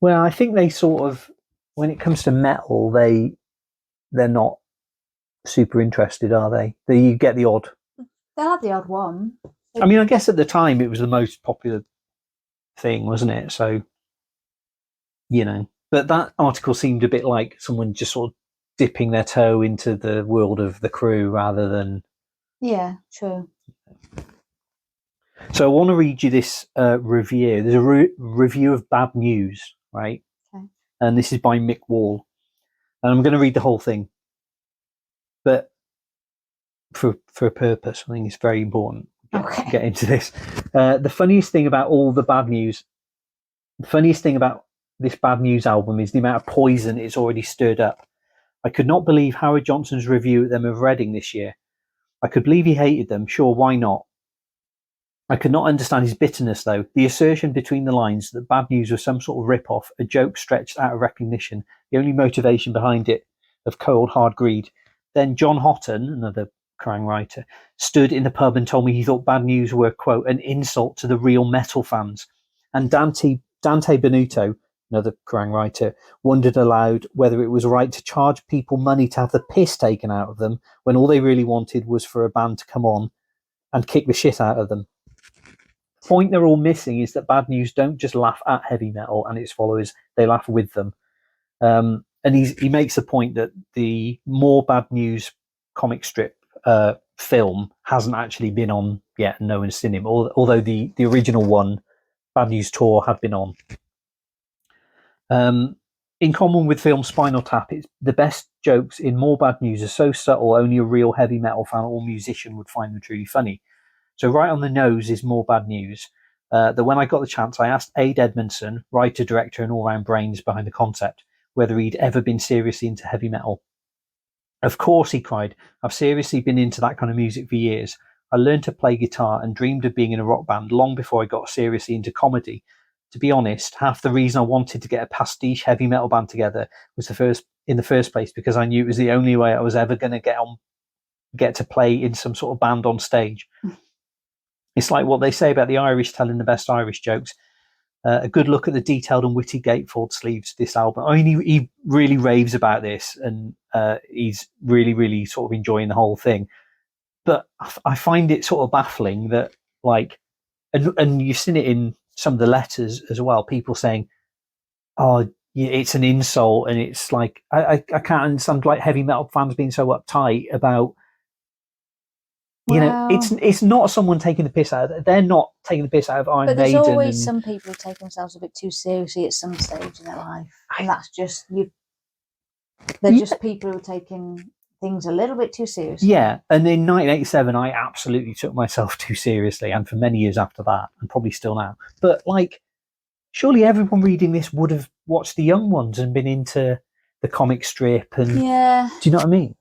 Well, I think they sort of, when it comes to metal, they're not super interested, are they? You get the odd. They'll have the odd one. I mean, I guess at the time it was the most popular thing, wasn't it? So, But that article seemed a bit like someone just sort of dipping their toe into the world of the Crüe rather than. Yeah, true. So I want to read you this review. There's a review of Bad News, right? Okay. And this is by Mick Wall. And I'm going to read the whole thing. But for a purpose, I think it's very important to get into this. The funniest thing about all the Bad News, the funniest thing about this Bad News album is the amount of poison it's already stirred up. I could not believe Howard Johnson's review of them of Reading this year. I could believe he hated them. Sure, why not? I could not understand his bitterness, though. The assertion between the lines that Bad News was some sort of rip-off, a joke stretched out of recognition, the only motivation behind it of cold, hard greed. Then John Houghton, another Kerrang writer, stood in the pub and told me he thought Bad News were, quote, an insult to the real metal fans. And Dante Benuto, another Kerrang writer, wondered aloud whether it was right to charge people money to have the piss taken out of them when all they really wanted was for a band to come on and kick the shit out of them. The point they're all missing is that Bad News don't just laugh at heavy metal and its followers, they laugh with them. And he makes the point that the More Bad News comic strip film hasn't actually been on yet, and no one's seen him, although the original one, Bad News Tour, had been on. In common with film Spinal Tap, the best jokes in More Bad News are so subtle only a real heavy metal fan or musician would find them truly funny. So right on the nose is More Bad News, that when I got the chance, I asked Ade Edmondson, writer, director, and all-round brains behind the concept, whether he'd ever been seriously into heavy metal. Of course, he cried. I've seriously been into that kind of music for years. I learned to play guitar and dreamed of being in a rock band long before I got seriously into comedy. To be honest, half the reason I wanted to get a pastiche heavy metal band together was in the first place because I knew it was the only way I was ever going to get to play in some sort of band on stage. It's like what they say about the Irish telling the best Irish jokes. A good look at the detailed and witty gatefold sleeves this album. I mean, he really raves about this, and he's really, really sort of enjoying the whole thing. But I find it sort of baffling that, like, and you've seen it in some of the letters as well, people saying, oh, yeah, it's an insult, and it's like, I can't understand, like, heavy metal fans being so uptight about, you know, it's not someone taking the piss out of it. They're not taking the piss out of Iron Maiden. But there's always some people who take themselves a bit too seriously at some stage in their life. And that's just, they're just people who are taking things a little bit too seriously. Yeah, and in 1987, I absolutely took myself too seriously, and for many years after that, and probably still now. But, like, surely everyone reading this would have watched the Young Ones and been into the comic strip. And yeah. Do you know what I mean?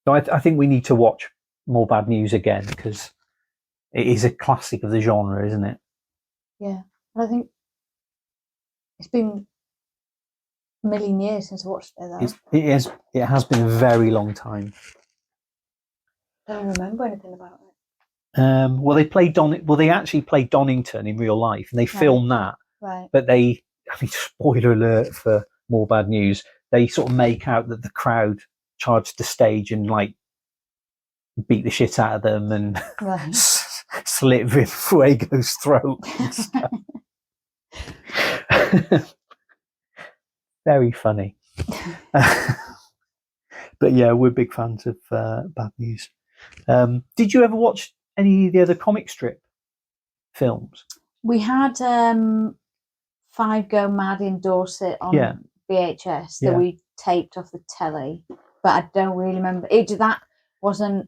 So I think we need to watch More Bad News again, because it is a classic of the genre, isn't it? Yeah. I think it's been a million years since I watched it, though. It has been a very long time. I don't remember anything about it. Well, they actually played Donington in real life, and they filmed that. Right. But I mean, spoiler alert for More Bad News, they sort of make out that the crowd charged the stage and, like, beat the shit out of them and slit Vin Fuego's throat and stuff. Very funny. But yeah, we're big fans of Bad News. Did you ever watch any of the other comic strip films? We had Five Go Mad in Dorset on VHS that we taped off the telly, but I don't really remember. That wasn't.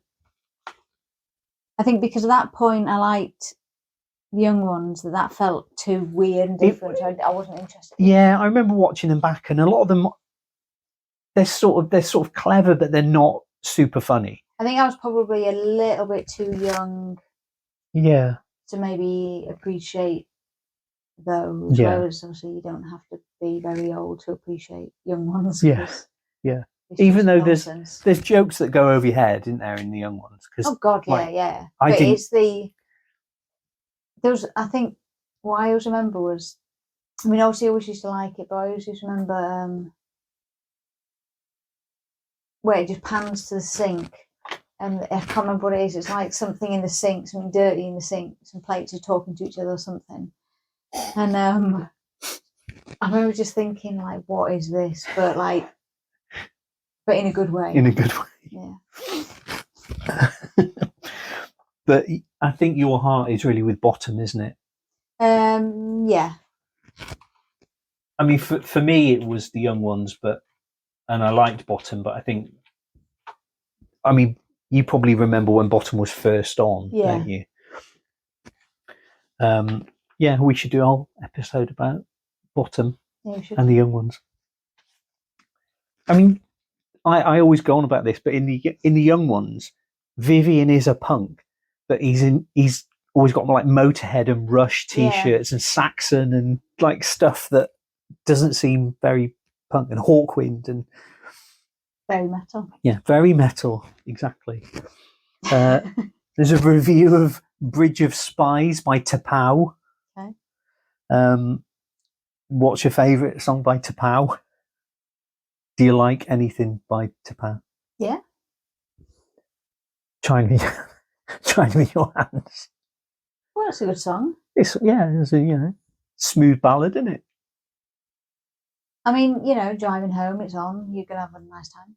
I think because at that point I liked the Young Ones, that felt too weird and different. So I wasn't interested. Yeah, I remember watching them back, and a lot of them, they're sort of clever, but they're not super funny. I think I was probably a little bit too young. Yeah. To maybe appreciate those. Yeah. Whereas obviously you don't have to be very old to appreciate Young Ones. Yeah. Yeah. Even though there's jokes that go over your head, isn't there, in the Young Ones? Oh God, yeah. But it's I think what I always remember was, I mean, obviously I always used to like it, but I always used to remember where it just pans to the sink, and I can't remember what it is. It's like something in the sink, something dirty in the sink, some plates are talking to each other or something, and I remember just thinking, like, what is this? But in a good way. In a good way. Yeah. But I think your heart is really with Bottom, isn't it? Yeah. I mean, for me, it was the Young Ones, and I liked Bottom, but I mean, you probably remember when Bottom was first on, don't you? Yeah, we should do a whole episode about Bottom and the Young Ones. I mean, I always go on about this, but in the Young Ones, Vivian is a punk, but he's always got like Motorhead and Rush t-shirts and Saxon and like stuff that doesn't seem very punk, and Hawkwind and very metal. Yeah, very metal, exactly. There's a review of Bridge of Spies by Tapau. Okay. What's your favourite song by Tapau? Do you like anything by Tapau? Yeah. China with Your Hands. Well, it's a good song. It's a smooth ballad, isn't it? I mean, driving home, it's on. You're gonna have a nice time.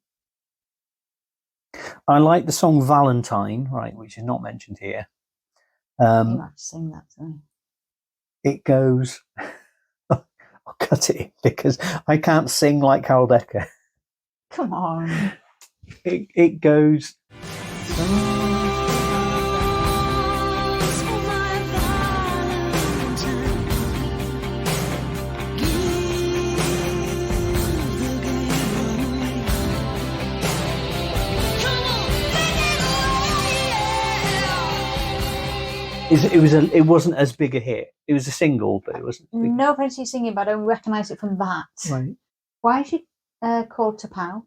I like the song Valentine, right, which is not mentioned here. You have to sing that to me. It goes. I'll cut it in because I can't sing like Carl Decker. Come on. It goes. It wasn't as big a hit. It was a single, but it wasn't. No offense to you singing, but I don't recognise it from that. Right. Why is she called Tapau?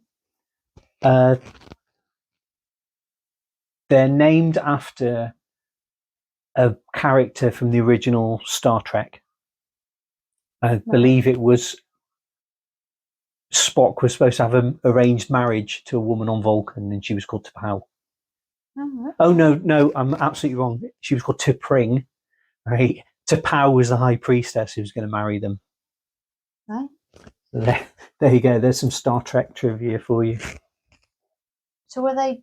They're named after a character from the original Star Trek. I believe it was Spock was supposed to have an arranged marriage to a woman on Vulcan, and she was called T'Pau. Oh no, I'm absolutely wrong. She was called T'Pring, right? T'Pau was the high priestess who was going to marry them. Right. So there you go. There's some Star Trek trivia for you. So were they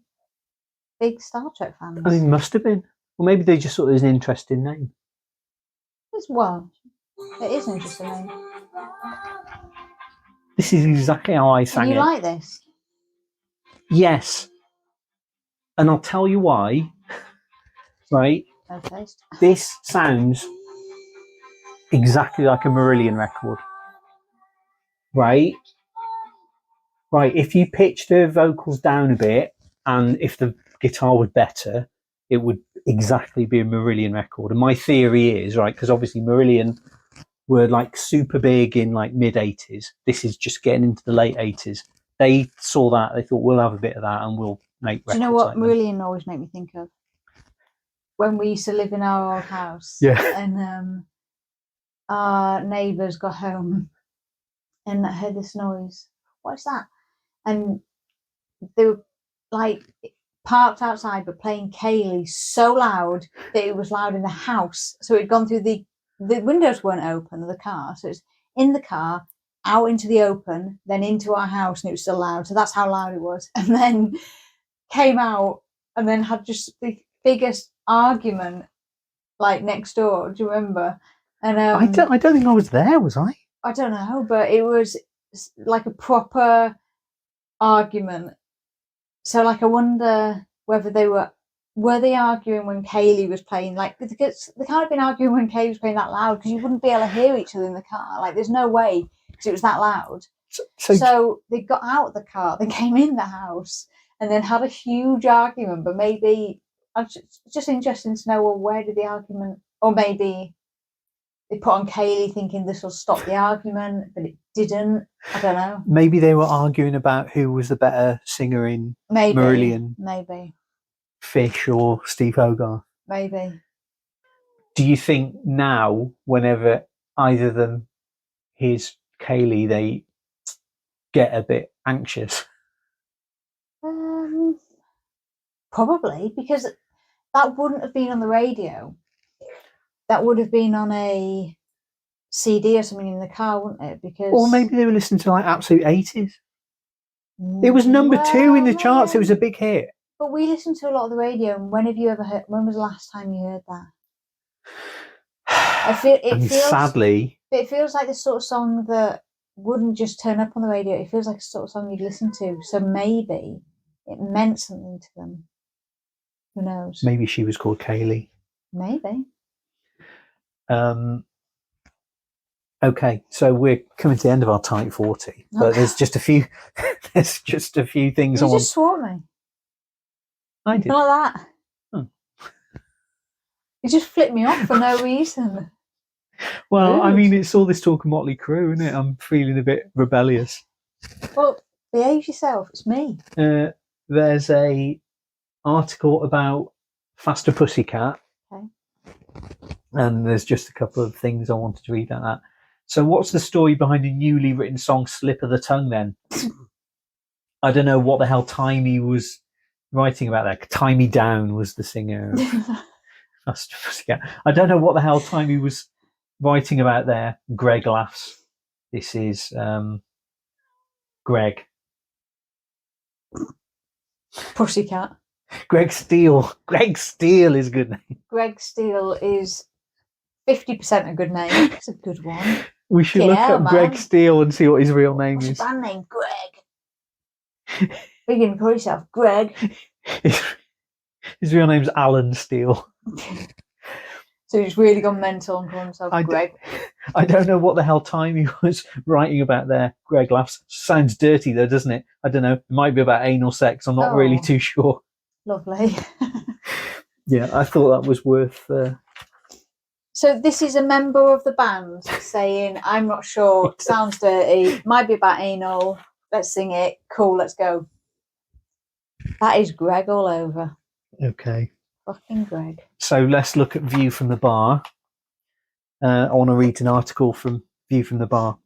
big Star Trek fans? I mean, must have been. Or maybe they just thought it was an interesting name. Well, it is an interesting name. This is exactly how I sang it. You like this? Yes. And I'll tell you why. Right? No taste. This sounds exactly like a Marillion record. Right? Right. If you pitch the vocals down a bit, and if the guitar was better, it would exactly be a Marillion record. And my theory is, right, because obviously Marillion were like super big in like mid 80s. This is just getting into the late 80s. They saw that, they thought, we'll have a bit of that and we'll make records. Do you know what like Marillion always made me think of? When we used to live in our old house. Yeah. And our neighbours got home and I heard this noise. What's that? And they were like parked outside but playing Kaylee so loud that it was loud in the house. So it had gone through the windows weren't open of the car. So it's in the car, out into the open, then into our house, and it was still loud. So that's how loud it was. And then came out and then had just the biggest argument like next door. Do you remember? And I don't think I was there, was I? I don't know, but it was like a proper argument. So like I wonder whether they were they arguing when Kaylee was playing, like they can't have been arguing when Kaylee was playing that loud, because you wouldn't be able to hear each other in the car. Like there's no way, because it was that loud. So they got out of the car, they came in the house and then had a huge argument. But maybe it's just interesting to know, well, where did the argument, or maybe they put on Kaylee thinking this will stop the argument, but it didn't. I don't know. Maybe they were arguing about who was the better singer in Marillion. Maybe. Fish or Steve Hogarth. Maybe. Do you think now, whenever either of them hears Kaylee, they get a bit anxious? Probably, because that wouldn't have been on the radio. That would have been on a CD or something in the car, wouldn't it? Because Or maybe they were listening to like absolute 80s. It was number 2 in the charts. It was a big hit. But we listen to a lot of the radio. And when have you ever heard? When was the last time you heard that? Sadly, it feels like the sort of song that wouldn't just turn up on the radio. It feels like a sort of song you'd listen to. So maybe it meant something to them. Who knows? Maybe she was called Kaylee. Maybe. Okay, so we're coming to the end of our tight 40, but there's just a few. There's just a few things You I want. just swore at me. I did. Not like that. Oh. You just flipped me off for no reason. Well, I Rude. mean, it's all this talk of Mötley Crüe, isn't it? I'm feeling a bit rebellious. Well, behave yourself. It's me. There's a article about Faster Pussycat, Okay. and there's just a couple of things I wanted to read out that. So, what's the story behind a newly written song, "Slip of the Tongue"? Then I don't know what the hell Timey was writing about that. Timey Down was the singer. Faster Pussycat. I don't know what the hell Timey was writing about there. Greg laughs. This is Greg. Pussycat. Greg Steele. Greg Steele is a good name. Greg Steele is 50% a good name. It's a good one. We should look up Greg Steele and see what his real name What's is. your band name? Greg. Big in call yourself, Greg. His real name's Alan Steele. So he's really gone mental and called himself Greg. I don't know what the hell time he was writing about there. Greg laughs. Sounds dirty though, doesn't it? I don't know. It might be about anal sex. I'm not really too sure. Lovely. Yeah, I thought that was worth... So this is a member of the band saying, I'm not sure, sounds dirty, might be about anal, let's sing it, cool, let's go. That is Greg all over. Okay. Fucking Greg. So let's look at View from the Bar. I want to read an article from View from the Bar.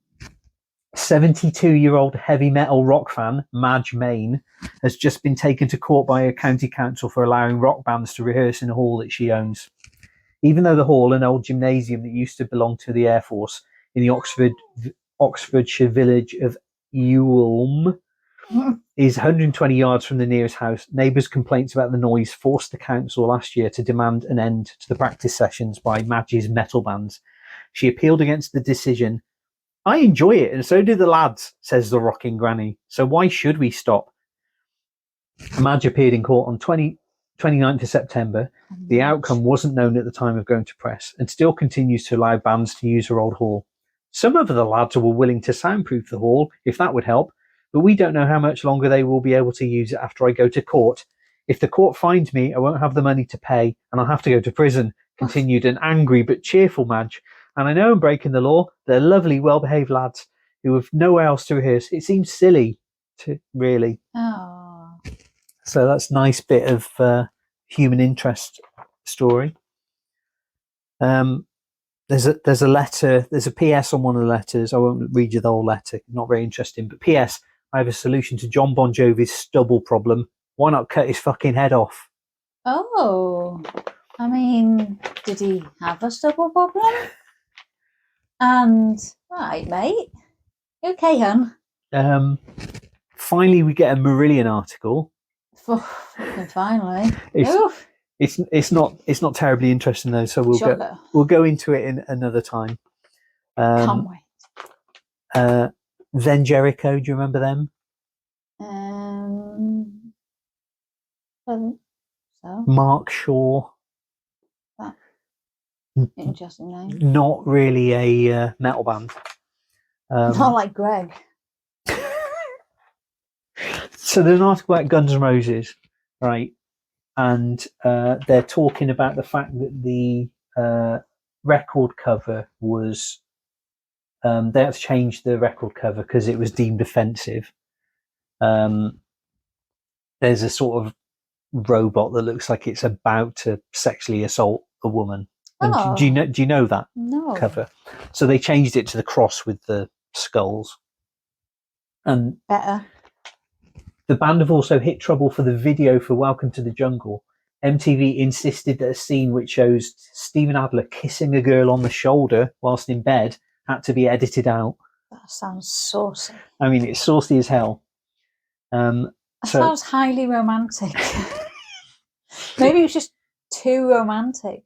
72-year-old heavy metal rock fan, Madge Main, has just been taken to court by a county council for allowing rock bands to rehearse in a hall that she owns. Even though the hall, an old gymnasium that used to belong to the Air Force in the Oxfordshire village of Ewelme, is 120 yards from the nearest house, neighbours' complaints about the noise forced the council last year to demand an end to the practice sessions by Madge's metal bands. She appealed against the decision. I enjoy it, and so do the lads, says the rocking granny. So why should we stop? Madge appeared in court on 29th of September. The outcome wasn't known at the time of going to press and still continues to allow bands to use her old hall. Some of the lads were willing to soundproof the hall, if that would help, but we don't know how much longer they will be able to use it after I go to court. If the court finds me, I won't have the money to pay and I'll have to go to prison, continued an angry but cheerful Madge. And I know I'm breaking the law. They're lovely, well-behaved lads who have nowhere else to rehearse. It seems silly, really. Oh. So that's a nice bit of human interest story. There's a letter. There's a PS on one of the letters. I won't read you the whole letter. Not very interesting. But PS, I have a solution to John Bon Jovi's stubble problem. Why not cut his fucking head off? Oh. I mean, did he have a stubble problem? And, right, mate. Okay, hun. Finally, we get a Marillion article. Finally. It's not terribly interesting though, so we'll go into it in another time. Can't wait. Then Jericho, do you remember them? So Mark Shaw. interesting name. Not really a metal band. Not like Greg. So there's an article about Guns N' Roses, right? And they're talking about the fact that the record cover was they had to change the record cover because it was deemed offensive. There's a sort of robot that looks like it's about to sexually assault a woman. And do you know that cover? So they changed it to the cross with the skulls. And better. The band have also hit trouble for the video for Welcome to the Jungle. MTV insisted that a scene which shows Steven Adler kissing a girl on the shoulder whilst in bed had to be edited out. That sounds saucy. I mean, it's saucy as hell. That So sounds highly romantic. Maybe it was just too romantic.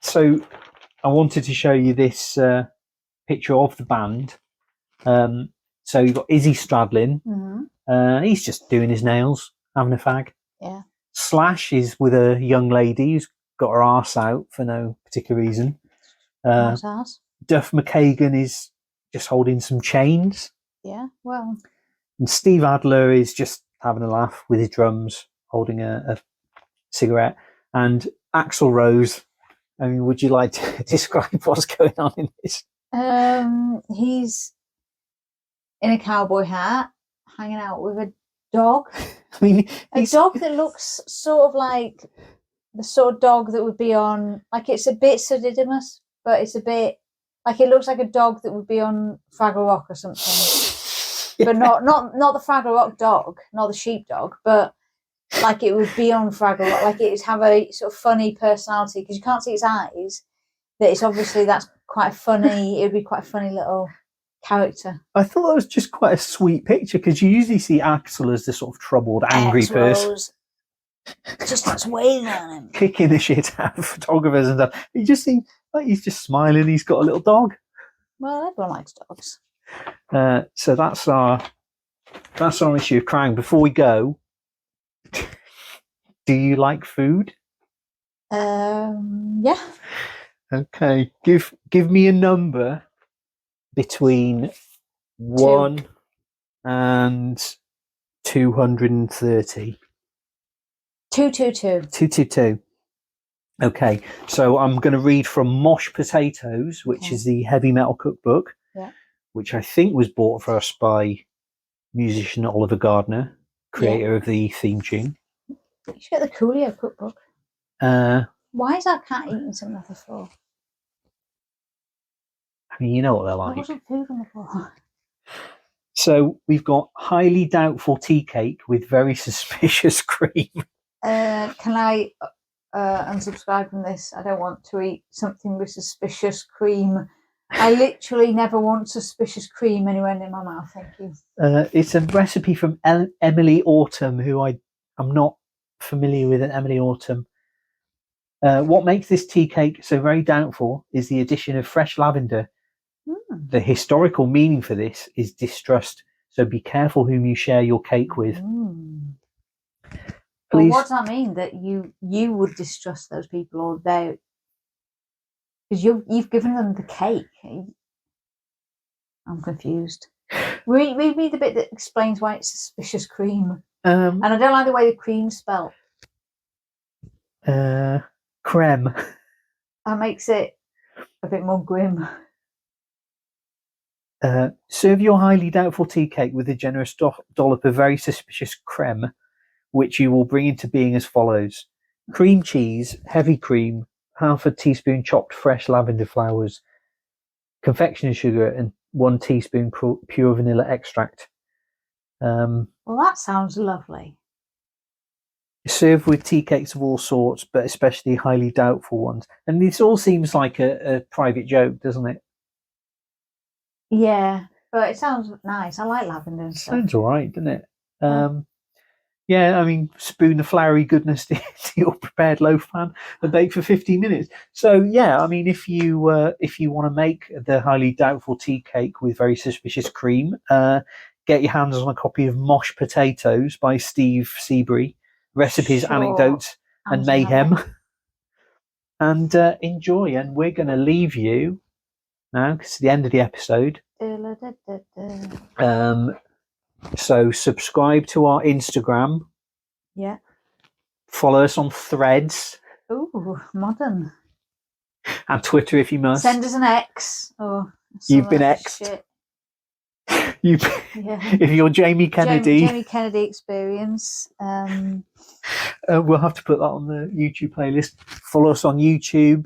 so I wanted to show you this picture of the band. So you've got Izzy Stradlin. He's just doing his nails, having a fag. Yeah. Slash is with a young lady who's got her arse out for no particular reason. Nice ass. Duff McKagan is just holding some chains. Yeah, well. And Steve Adler is just having a laugh with his drums, holding a cigarette. And Axl Rose, I mean, would you like to describe what's going on in this? He's in a cowboy hat, hanging out with a dog. I mean, A dog that looks sort of like the sort of dog that would be on, like it's a bit pseudonymous, but it's a bit like it looks like a dog that would be on Fraggle Rock or something. But not the Fraggle Rock dog, not the sheepdog, but like it would be on Fraggle Rock. Like it would have a sort of funny personality because you can't see its eyes. That it's obviously that's quite funny. It would be quite a funny little character. I thought that was just quite a sweet picture because you usually see Axl as the sort of troubled, angry person. Just starts waiting on him. Kicking the shit out of photographers and stuff. He just seems like he's just smiling. He's got a little dog. Well, everyone likes dogs. So that's our issue of Kerrang. Before we go, do you like food? Yeah. Okay. Give me a number between 1 and 230. 222. 222. Okay, so I'm going to read from Mosh Potatoes, which is the heavy metal cookbook, which I think was bought for us by musician Oliver Gardner, creator of the theme tune. You should get the Coolio cookbook. Why is that cat eating something off the floor? I mean, you know what they're There like. wasn't food on the floor. So we've got highly doubtful tea cake with very suspicious cream. Can I unsubscribe from this? I don't want to eat something with suspicious cream. I literally never want suspicious cream anywhere near my mouth. Thank you. It's a recipe from Emily Autumn, who I'm not familiar with. Emily Autumn. What makes this tea cake so very doubtful is the addition of fresh lavender. The historical meaning for this is distrust, so be careful whom you share your cake with. Well, what does that mean? That you would distrust those people, or they? Because you've given them the cake. I'm confused. Read me the bit that explains why it's suspicious cream. And I don't like the way the cream's spelled. Creme. That makes it a bit more grim. Serve your highly doubtful tea cake with a generous dollop of very suspicious creme, which you will bring into being as follows: cream cheese, heavy cream, half a teaspoon chopped fresh lavender flowers, confectioner's sugar, and 1 teaspoon pure vanilla extract. Well, that sounds lovely. Serve with tea cakes of all sorts, but especially highly doubtful ones. And this all seems like a private joke, doesn't it? Yeah, but it sounds nice. I like lavender and stuff. Sounds all right, doesn't it? Yeah, I mean, spoon the floury goodness to your prepared loaf pan and bake for 15 minutes. So, yeah, I mean, if you want to make the highly doubtful tea cake with very suspicious cream, get your hands on a copy of Mosh Potatoes by Steve Seabury, Recipes, Anecdotes, and Mayhem, and enjoy. And we're going to leave you now because it's the end of the episode. So subscribe to our Instagram. Yeah. Follow us on Threads. Ooh, modern. And Twitter if you must. Send us an X. You've been X'd. Shit. If you're Jamie Kennedy. Jamie Kennedy experience. We'll have to put that on the YouTube playlist. Follow us on YouTube.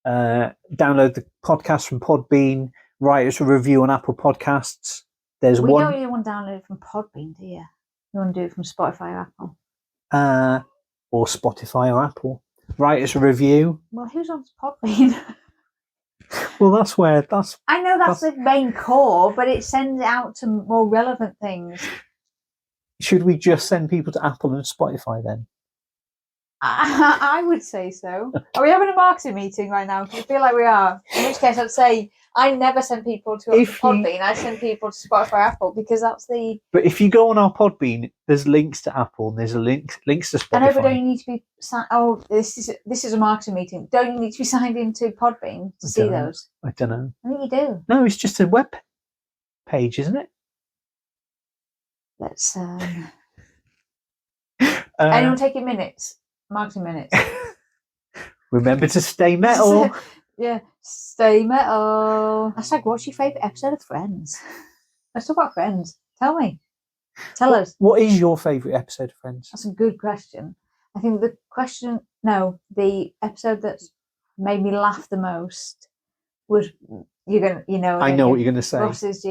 Download the podcast from Podbean. Write us a review on Apple Podcasts. You don't really want to download it from Podbean, do you? You want to do it from Spotify or Apple? Or Spotify or Apple. Write us a review. Well, who's on Podbean? Well, that's where that's. I know that's the main core, but it sends it out to more relevant things. Should we just send people to Apple and Spotify then? I would say so. Are we having a marketing meeting right now? Because I feel like we are. In which case, I'd say I never send people to Podbean. I send people to Spotify, Apple, because that's the. But if you go on our Podbean, there's links to Apple and there's links to Spotify. I know, but don't you need to be? Oh, this is a marketing meeting. Don't you need to be signed into Podbean to see those? I don't know. I think you do. No, it's just a web page, isn't it? Let's. Anyone taking minutes? Marketing minutes. Remember to stay metal. Yeah, stay metal. # what's your favourite episode of Friends? Let's talk about Friends. Tell me. Tell us. What is your favourite episode of Friends? That's a good question. I think the episode that's made me laugh the most was I know what you're gonna say. Ross's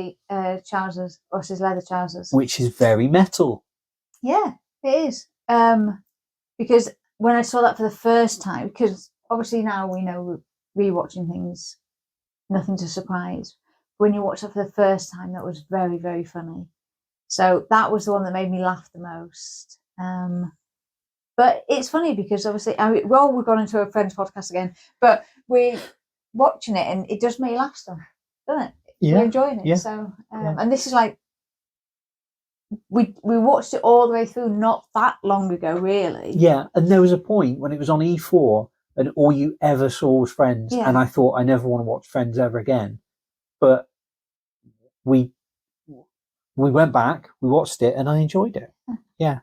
trousers, Ross's leather trousers, which is very metal. Yeah, it is. Because when I saw that for the first time, because obviously now we know rewatching things, nothing to surprise. When you watch it for the first time, that was very, very funny. So that was the one that made me laugh the most. But it's funny because obviously, we've gone into a Friends podcast again, but we're watching it and it does make you laugh stuff, doesn't it? Yeah. We're enjoying it. Yeah. So, and this is like, we watched it all the way through not that long ago, really. Yeah, and there was a point when it was on E4 and all you ever saw was Friends, and I thought I never want to watch Friends ever again. But we went back, we watched it, and I enjoyed it. Yeah.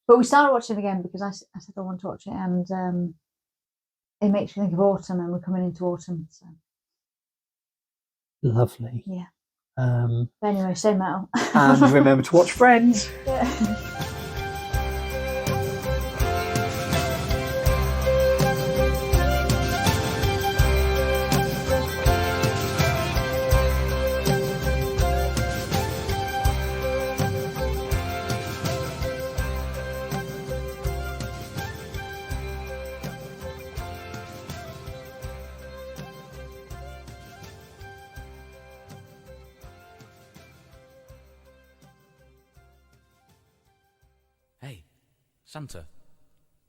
But we started watching it again because I said I want to watch it, and it makes me think of autumn, and we're coming into autumn. So Lovely. Yeah. But anyway, stay metal. And remember to watch Friends. Yeah. Hey, Santa,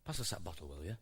pass us that bottle, will you?